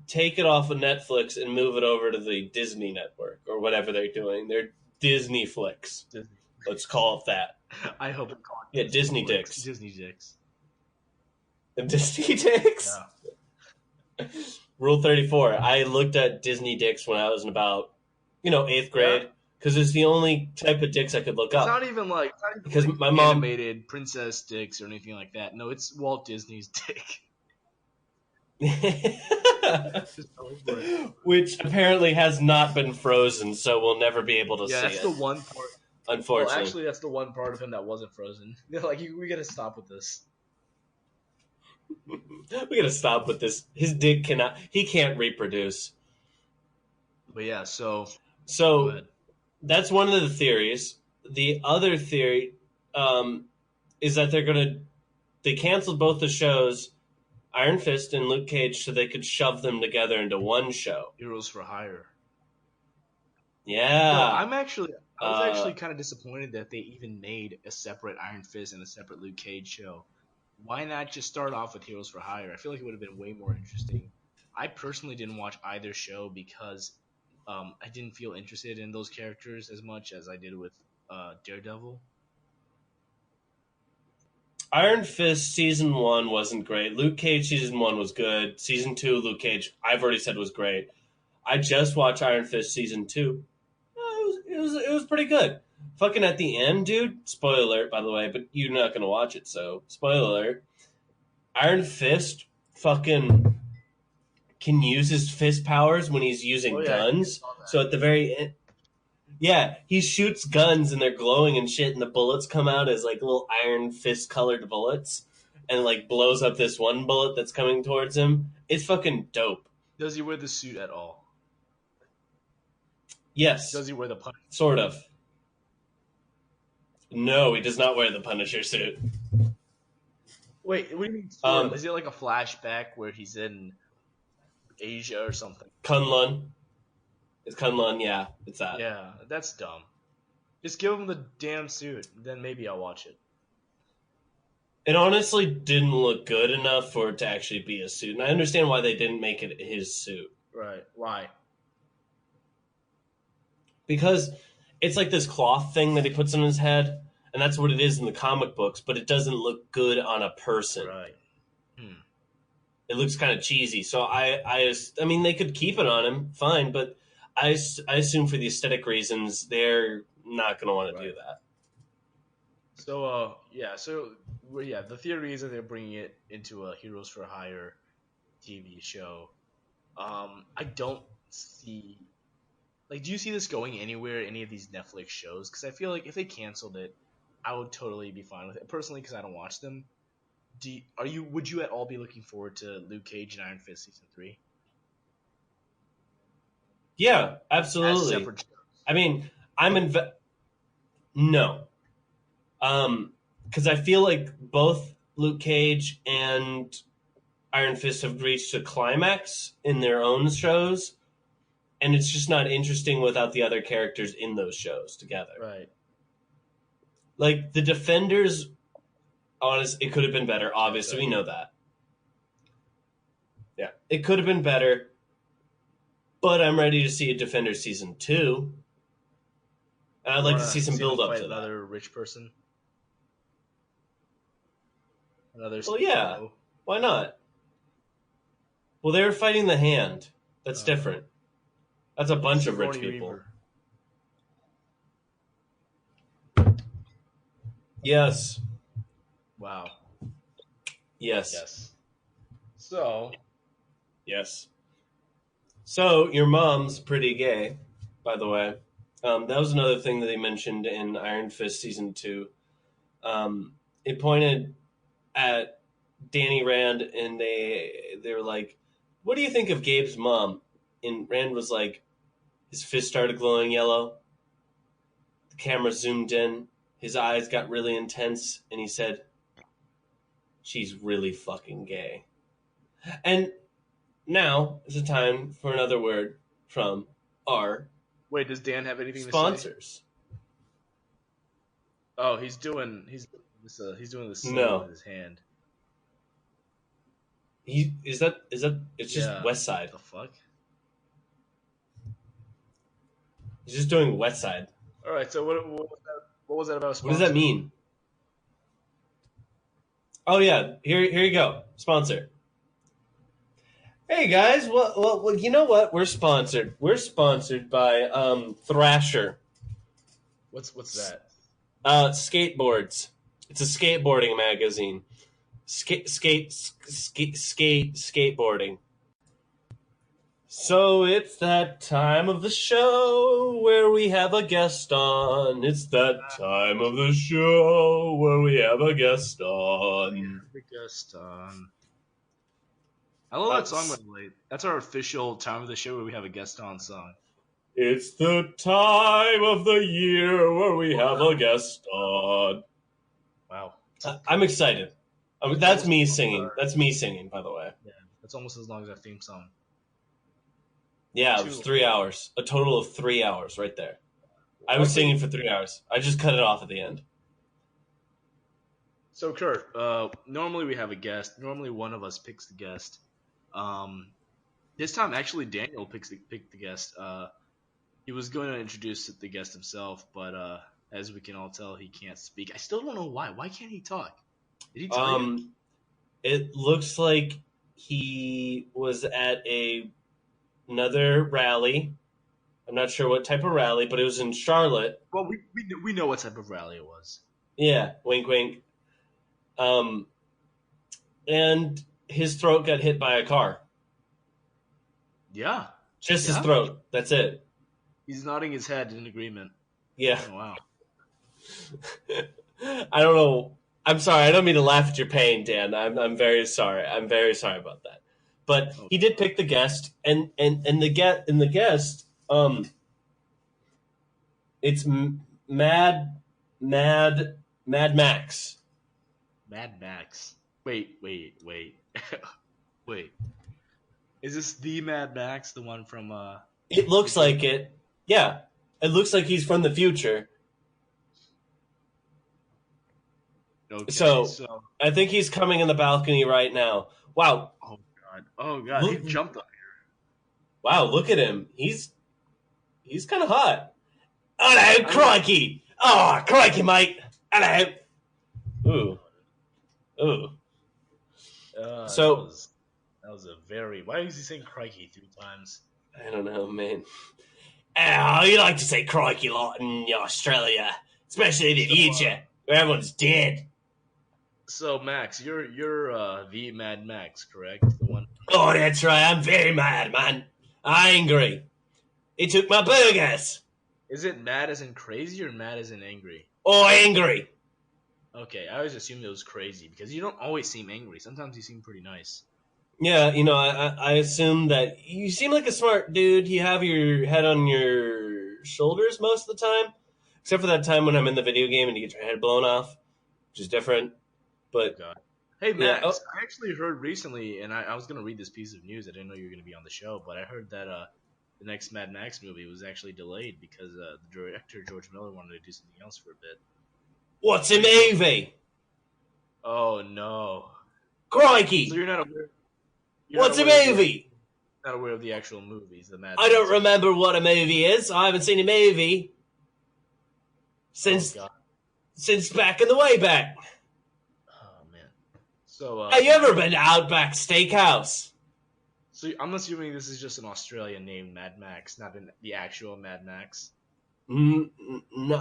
take it off of Netflix and move it over to the Disney network or whatever they're doing. They're Disney flicks. Let's call it that. I hope it's called Disney Dicks. Disney Dicks. The Disney Dicks? Yeah. Rule 34. I looked at Disney Dicks when I was in about, 8th grade. Because it's the only type of dicks I could look up. It's not even like my mom animated princess dicks or anything like that. No, it's Walt Disney's dick. Which apparently has not been frozen, so we'll never be able to see it. Yeah, that's the one part. Unfortunately. Well, actually, that's the one part of him that wasn't frozen. They're like, we gotta stop with this. We gotta stop with this. His dick he can't reproduce. But yeah, so that's one of the theories. The other theory is that they canceled both the shows, Iron Fist and Luke Cage, so they could shove them together into one show. Heroes for Hire. Yeah. No, I was actually kind of disappointed that they even made a separate Iron Fist and a separate Luke Cage show. Why not just start off with Heroes for Hire? I feel like it would have been way more interesting. I personally didn't watch either show because I didn't feel interested in those characters as much as I did with Daredevil. Iron Fist season 1 wasn't great. Luke Cage season 1 was good. Season 2, Luke Cage, I've already said was great. I just watched Iron Fist season 2. It was pretty good. Fucking at the end, dude. Spoiler alert, by the way, but you're not gonna watch it, so spoiler alert. Iron Fist fucking can use his fist powers when he's using guns. So at the very end, yeah, he shoots guns and they're glowing and shit, and the bullets come out as like little Iron Fist colored bullets, and like blows up this one bullet that's coming towards him. It's fucking dope. Does he wear the suit at all? Yes. Does he wear the Punisher? Sort of. No, he does not wear the Punisher suit. Wait, what do you mean? Is it like a flashback where he's in Asia or something? Kunlun. It's Kunlun, yeah. It's that. Yeah, that's dumb. Just give him the damn suit, then maybe I'll watch it. It honestly didn't look good enough for it to actually be a suit. And I understand why they didn't make it his suit. Right. Why? Because it's like this cloth thing that he puts on his head, and that's what it is in the comic books, but it doesn't look good on a person. Right. It looks kind of cheesy. So I mean, they could keep it on him, fine, but I assume for the aesthetic reasons, they're not going to want to do that. So, the theory is that they're bringing it into a Heroes for Hire TV show. I don't see... Like, do you see this going anywhere, any of these Netflix shows? Because I feel like if they canceled it, I would totally be fine with it. Personally, because I don't watch them. Would you at all be looking forward to Luke Cage and Iron Fist season 3? Yeah, absolutely. As separate shows. I mean, no. Because I feel like both Luke Cage and Iron Fist have reached a climax in their own shows, and it's just not interesting without the other characters in those shows together. Right. Like, the Defenders, it could have been better. Obviously, we know that. Yeah, it could have been better, but I'm ready to see a Defenders season 2. And I'd like to see some build-up to that. Another rich person? Another Well, yeah. Why not? Well, they were fighting the Hand. That's different. That's a bunch of rich people. Reaver. Yes. Wow. Yes. So. Yes. So, your mom's pretty gay, by the way. That was another thing that they mentioned in Iron Fist Season 2. It pointed at Danny Rand, and they were like, what do you think of Gabe's mom? And Rand was like, his fist started glowing yellow. The camera zoomed in. His eyes got really intense, and he said, she's really fucking gay. And now is the time for another word from our Wait, does Dan have anything sponsors. To say? Oh, he's doing this with his hand. It's just West Side. What the fuck? He's just doing West Side. All right, so what was that about? What does that mean? Oh yeah, here you go. Sponsor. Hey guys, well, you know what? We're sponsored. We're sponsored by Thrasher. What's that? Skateboards. It's a skateboarding magazine. Skateboarding. So it's that time of the show where we have a guest on. It's that time of the show where we have a guest on. I love that song, by the way. That's our official time of the show where we have a guest on song. It's the time of the year where we have a guest on. Wow. I'm excited. That's me singing. That's me singing, by the way. Yeah, that's almost as long as our theme song. Yeah, it was 3 hours. A total of 3 hours right there. I was singing for 3 hours. I just cut it off at the end. So Kurt, normally we have a guest. Normally one of us picks the guest. This time, actually, Daniel picked the guest. He was going to introduce the guest himself, but as we can all tell, he can't speak. I still don't know why. Why can't he talk? Did he tell you? It looks like he was at another rally. I'm not sure what type of rally, but it was in Charlotte. Well, we know what type of rally it was. Yeah, wink, wink. And his throat got hit by a car. Yeah. Just his throat. That's it. He's nodding his head in agreement. Yeah. Oh, wow. I don't know. I'm sorry. I don't mean to laugh at your pain, Dan. I'm very sorry. I'm very sorry about that. But he did pick the guest, and the guest, it's Mad Max. Mad Max. Wait. Wait. Is this the Mad Max, the one from It looks like it. Yeah. It looks like he's from the future. Okay, so I think he's coming in the balcony right now. Wow. Oh god. He jumped up here. Wow, look at him. He's kind of hot. Hello, crikey. Oh, crikey, mate. Hello. Ooh. So that was a very. Why is he saying crikey 3 times? I don't know, man. Oh, you like to say crikey a lot in Australia, especially in the future, where everyone's dead. So, Max, you're the Mad Max, correct? The one. Oh, that's right. I'm very mad, man. Angry. He took my burgers. Is it mad as in crazy or mad as in angry? Oh, angry. Okay, I always assumed it was crazy because you don't always seem angry. Sometimes you seem pretty nice. Yeah, I assume that you seem like a smart dude. You have your head on your shoulders most of the time, except for that time when I'm in the video game and you get your head blown off, which is different. But hey, Max, I actually heard recently, and I was going to read this piece of news. I didn't know you were going to be on the show, but I heard that the next Mad Max movie was actually delayed because the director, George Miller, wanted to do something else for a bit. What's a movie? Oh, no. Crikey. So you're not aware. What's a movie? Not aware of the actual movies. I don't remember what a movie is. I haven't seen a movie since back in the way back. Oh, man. So, have you ever been to Outback Steakhouse? So I'm assuming this is just an Australian named Mad Max, not the actual Mad Max. No,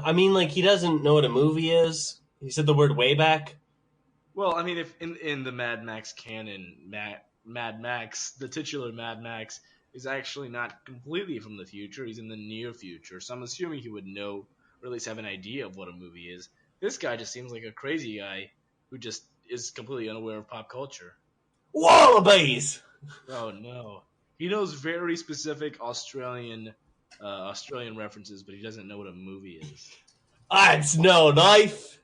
I mean, like, he doesn't know what a movie is. He said the word way back. Well, I mean, if in the Mad Max canon, Mad Max, the titular Mad Max, is actually not completely from the future. He's in the near future. So I'm assuming he would know, or at least have an idea of what a movie is. This guy just seems like a crazy guy who just is completely unaware of pop culture. Wallabies! Oh, no. He knows very specific Australian references, but he doesn't know what a movie is. That's no knife.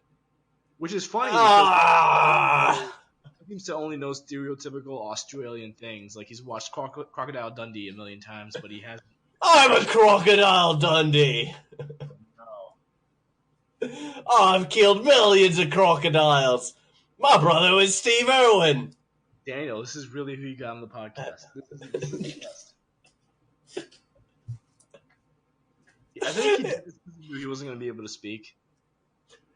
Which is funny because he seems to only know stereotypical Australian things. Like he's watched Crocodile Dundee a million times, but he hasn't. I'm a Crocodile Dundee. No. I've killed millions of crocodiles. My brother was Steve Irwin. Daniel, this is really who you got on the podcast. This is the best. I think he wasn't going to be able to speak.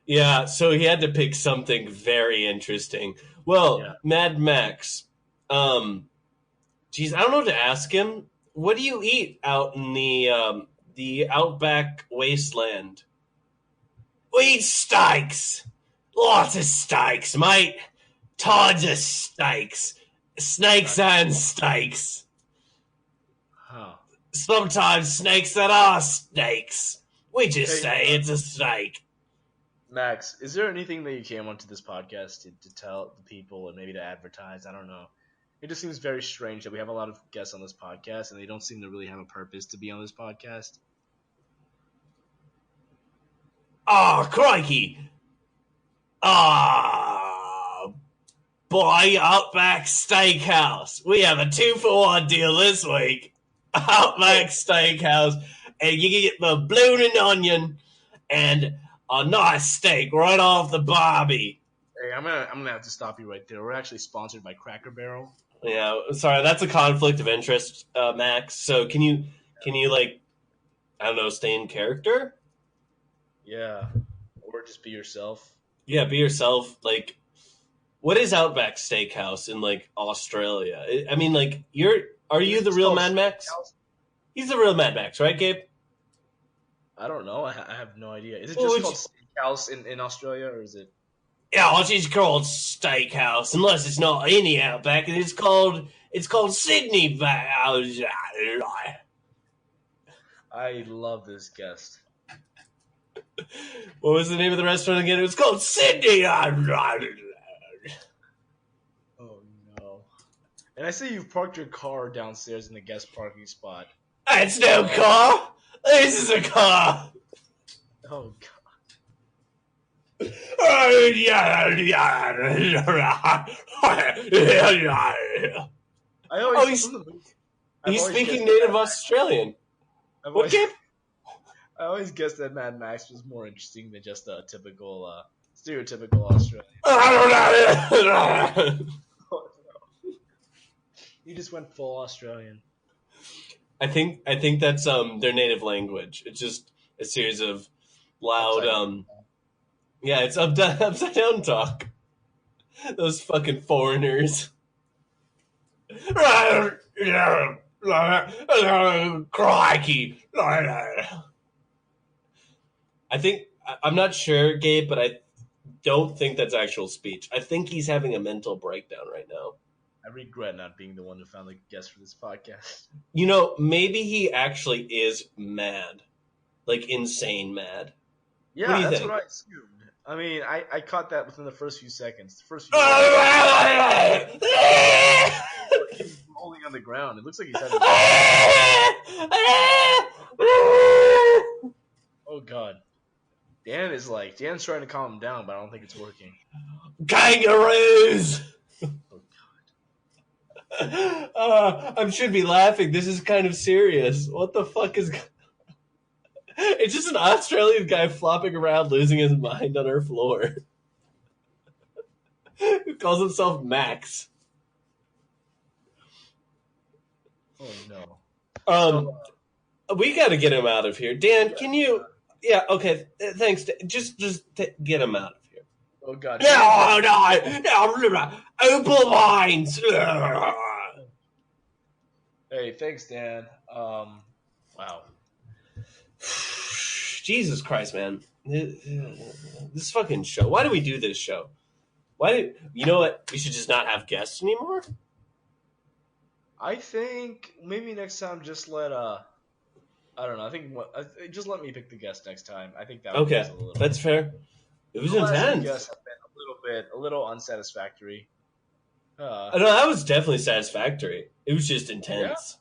Yeah, so he had to pick something very interesting. Well, yeah. Mad Max. Geez, I don't know what to ask him. What do you eat out in the outback wasteland? We eat steaks. Lots of steaks, mate. Tons of steaks. Snakes and steaks. Huh. Sometimes snakes that are snakes. We just say it's a snake. Max, is there anything that you came onto this podcast to tell the people and maybe to advertise? I don't know. It just seems very strange that we have a lot of guests on this podcast and they don't seem to really have a purpose to be on this podcast. Oh, crikey. Boy, Outback Steakhouse. We have a 2-for-1 deal this week. Outback Steakhouse and you get the blooming onion and a nice steak right off the barbie. Hey, I'm gonna have to stop you right there. We're actually sponsored by Cracker Barrel. Yeah, sorry, that's a conflict of interest, Max. So can you like, I don't know, stay in character? Yeah, or just be yourself. Yeah, be yourself. Like, what is Outback Steakhouse in like Australia? I mean, like, are you the real Mad Max? Steakhouse? He's the real Mad Max, right, Gabe? I don't know. I have no idea. Is it Well, just called Steakhouse in Australia, or is it? Yeah, it's called Steakhouse, unless it's not in the Outback, and it's called Sydney House. I love this guest. What was the name of the restaurant again? It was called Sydney. Oh no! And I see you've parked your car downstairs in the guest parking spot. It's no car. This is a car. Oh god! He's speaking native Australian. What, Gabe? I always guessed that Mad Max was more interesting than just a typical, stereotypical Australian. You just went full Australian. I think that's their native language. It's just a series of loud yeah, it's upside down talk. Those fucking foreigners. Crikey. I'm not sure, Gabe, but I don't think that's actual speech. I think he's having a mental breakdown right now. I regret not being the one who found the guest for this podcast. You know, maybe he actually is mad. Like, insane mad. Yeah, what that's think? What I assumed. I mean, I caught that within the first few seconds. The first few he's rolling on the ground. It looks like he's having. Oh god. Dan's trying to calm him down, but I don't think it's working. Kangaroos! I should be laughing. This is kind of serious. What the fuck is... It's just an Australian guy flopping around, losing his mind on our floor. Who calls himself Max. Oh no. We gotta get him out of here. Dan, can you... Yeah, okay, thanks. Just get him out of here. Oh god. No, opal vines. Hey, thanks, Dan. Wow. Jesus Christ, man. This fucking show. Why do we do this show? You know what? We should just not have guests anymore? I think maybe next time just let I don't know. I think just let me pick the guest next time. I think that would be a little. That's fair. It was intense. Guests have been a little unsatisfactory. No, that was definitely satisfactory. It was just intense.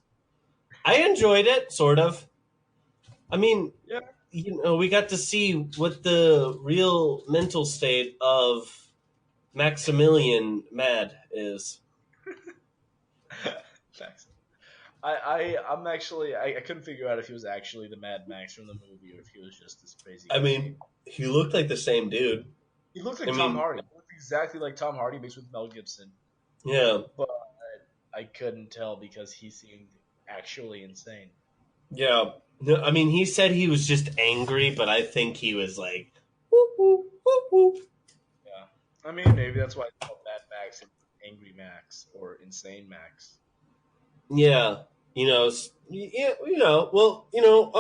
Yeah. I enjoyed it, sort of. I mean, yeah. You know, we got to see what the real mental state of Maximilian Mad is. Thanks. I'm actually I couldn't figure out if he was actually the Mad Max from the movie or if he was just this crazy guy. I mean, he looked like the same dude. He looked like Tom Hardy. He looked exactly like Tom Hardy mixed with Mel Gibson. Yeah. But I couldn't tell because he seemed actually insane. Yeah. No, I mean, he said he was just angry, but I think he was like, whoop, whoop, whoop, whoop. Yeah. I mean, maybe that's why it's called Mad Max and Angry Max or Insane Max. Yeah. You know, yeah, you know, well, you know,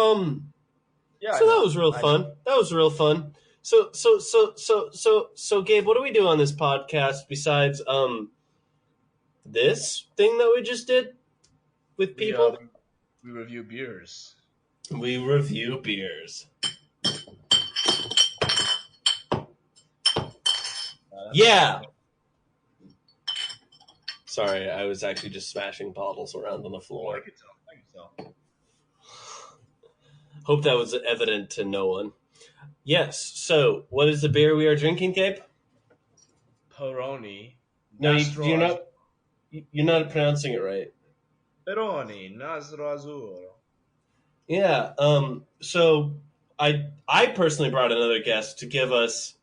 yeah, so that was real fun. That was real fun. So, Gabe, what do we do on this podcast besides, this thing that we just did with people? We review beers. We review beers. Yeah. Sorry, I was actually just smashing bottles around on the floor. I could tell. Hope that was evident to no one. Yes. So, what is the beer we are drinking, Gabe? Peroni. No, you're not pronouncing it right. Peroni, Nastro Azzurro. Yeah. So I personally brought another guest to give us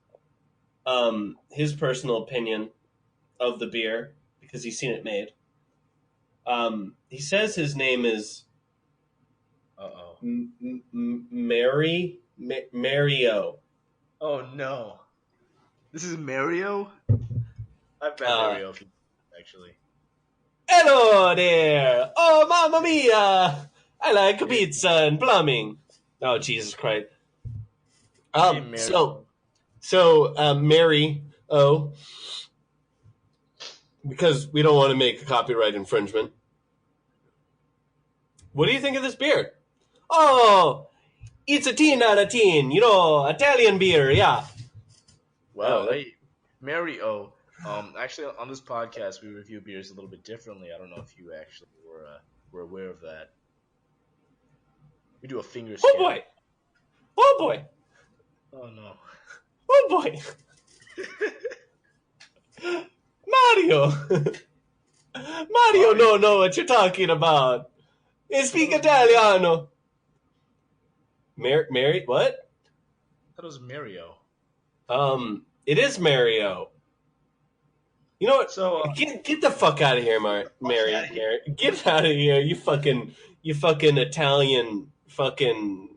his personal opinion of the beer because he's seen it made. He says his name is Uh-oh. Mario. Oh, no. This is Mario? I've met Uh, Mario a few times, actually. Hello there! Oh, mamma mia! I like Hey, pizza and plumbing. Oh, Jesus Christ! hey Um, so Mario. Mary because we don't want to make a copyright infringement. What do you think of this beer? Oh, it's a 10 out of 10. Italian beer, yeah. Wow, hey, Mario. Actually, on this podcast, we review beers a little bit differently. I don't know if you actually were aware of that. We do a fingers Oh count. boy! Oh boy! Oh no. Oh boy! Mario! Mario Mario. don't know what you're talking about. He I thought speak it was Mario. Italiano. Mary, what? I thought it was Mario. It is Mario. You know what? So, Get the fuck out of here, Mary. okay. Mary. Get out of here, you fucking Italian fucking.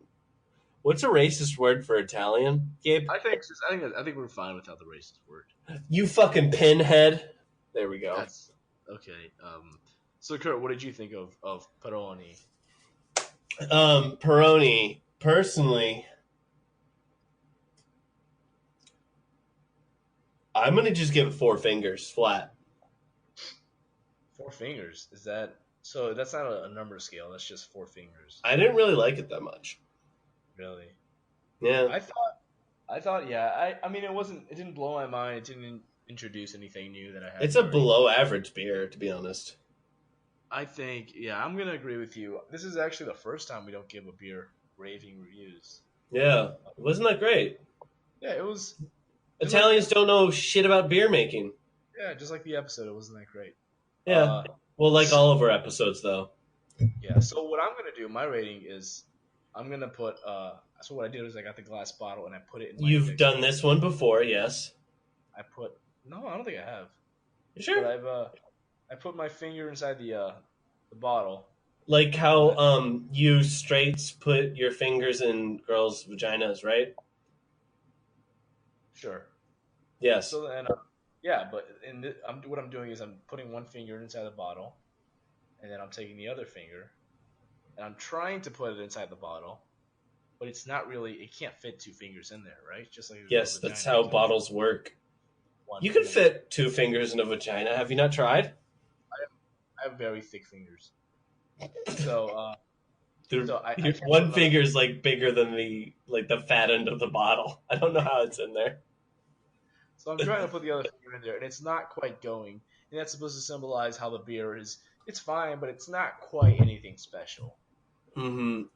What's a racist word for Italian, Gabe? I think we're fine without the racist word. You fucking pinhead. There we go. That's okay. So Kurt, what did you think of Peroni? Peroni. Personally, I'm gonna just give it 4 fingers flat. 4 fingers. Is that so? That's not a number scale. That's just 4 fingers. I didn't really like it that much. Really? Yeah. I thought. Yeah. I mean, it wasn't. It didn't blow my mind. It didn't introduce anything new that I It's hadn't a already. below average beer, to be honest. I think. Yeah, I'm gonna agree with you. This is actually the first time we don't give a beer raving reviews. Yeah. Wasn't that great? Yeah, it was. Just like Italians don't know shit about beer making. yeah, just like the episode, it wasn't that great. Yeah. Well, like all of our episodes, though. Yeah. So what I'm gonna do, my rating is, I'm gonna put. So what I did is I got the glass bottle and I put it in my You've index. done this one before, yes. I put no, I don't think I have. You But sure? I put my finger inside the bottle. Like And how you straights put your fingers in girls' vaginas, right? sure. Yes. So then, yeah, but what I'm doing is I'm putting one finger inside the bottle, and then I'm taking the other finger, and I'm trying to put it inside the bottle, but it's not really. It can't fit 2 fingers in there, right? Just like a girl's Yes, that's vagina, how you can fit bottles work. one You can finger. fit 2 fingers in a vagina. Have you not tried? I have very thick fingers, so I can't put One another. finger is like bigger than the fat end of the bottle. I don't know how it's in there. So I'm trying to put the other finger in there, and it's not quite going. And that's supposed to symbolize how the beer is. It's fine, but it's not quite anything special.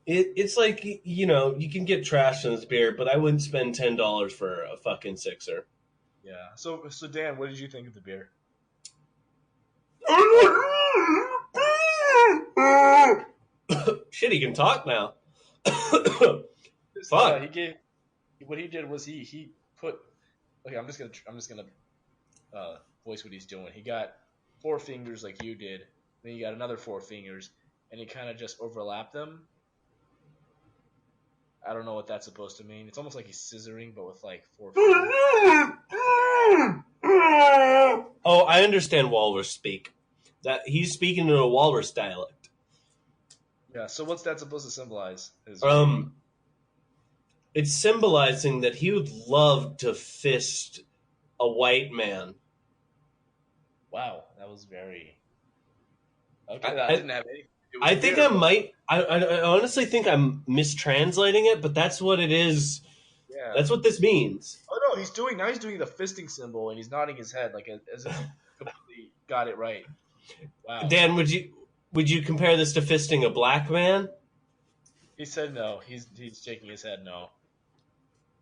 It's like you can get trash in this beer, but I wouldn't spend $10 for a fucking sixer. Yeah. So Dan, what did you think of the beer? Shit, he can talk now. Yeah, Fuck. he gave. What he did was he put. Okay, I'm just gonna voice what he's doing. He got 4 fingers like you did. Then you got another 4 fingers, and he kind of just overlapped them. I don't know what that's supposed to mean. It's almost like he's scissoring, but with like 4 fingers. Oh, I understand walrus speak. That he's speaking in a walrus dialect. Yeah. So what's that supposed to symbolize? His rating? Um, it's symbolizing that he would love to fist a white man. Wow, that was very. Okay, that I, didn't have anything to do with I the think beer, I but might. I honestly think I'm mistranslating it, but that's what it is. yeah. That's what this means. Oh no, he's doing the fisting symbol and he's nodding his head like as if he completely got it right. Wow. Dan, would you compare this to fisting a black man? He said no. He's shaking his head no.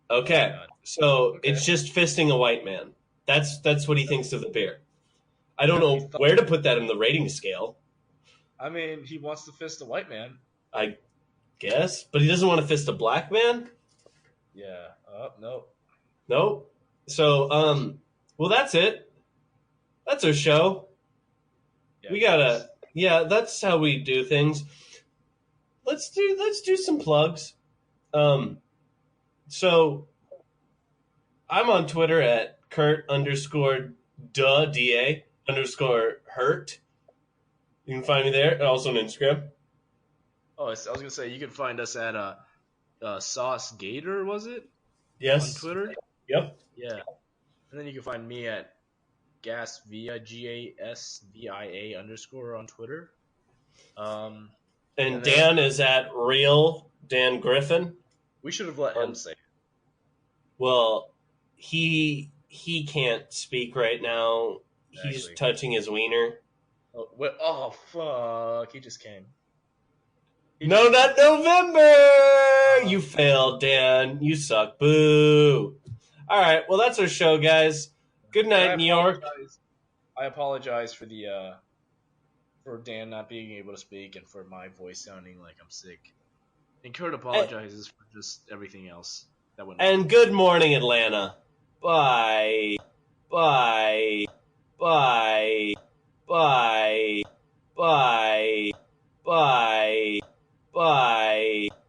Oh my Okay, god. so Okay. it's just fisting a white man. That's what he thinks of the beer. I don't He know thought, where to put that in the rating scale. I mean, he wants to fist a white man. I Guess, but he doesn't want to fist a black man. Yeah. Nope. Nope. So, well, that's it. That's our show. Yeah, We gotta. Yeah, that's how we do things. Let's do some plugs. So I'm on Twitter at Kurt_da_hurt. You can find me there, and also on Instagram. Oh, I was gonna say you can find us at Sauce Gator, was it? On Yes. Twitter. Yep. Yeah. And then you can find me at Gasvia GASVIA _ on Twitter. And And Dan is at Real Dan Griffin. we should have let him say it. Well, he can't speak right now. He's Exactly. touching his wiener. Oh, fuck. He just came. No, not November! You failed, Dan. You suck. Boo. All right, well, that's our show, guys. Good night, New York. I apologize for for Dan not being able to speak and for my voice sounding like I'm sick. And Kurt apologizes for just everything else that went wrong. And good morning, Atlanta. Bye. Bye. Bye.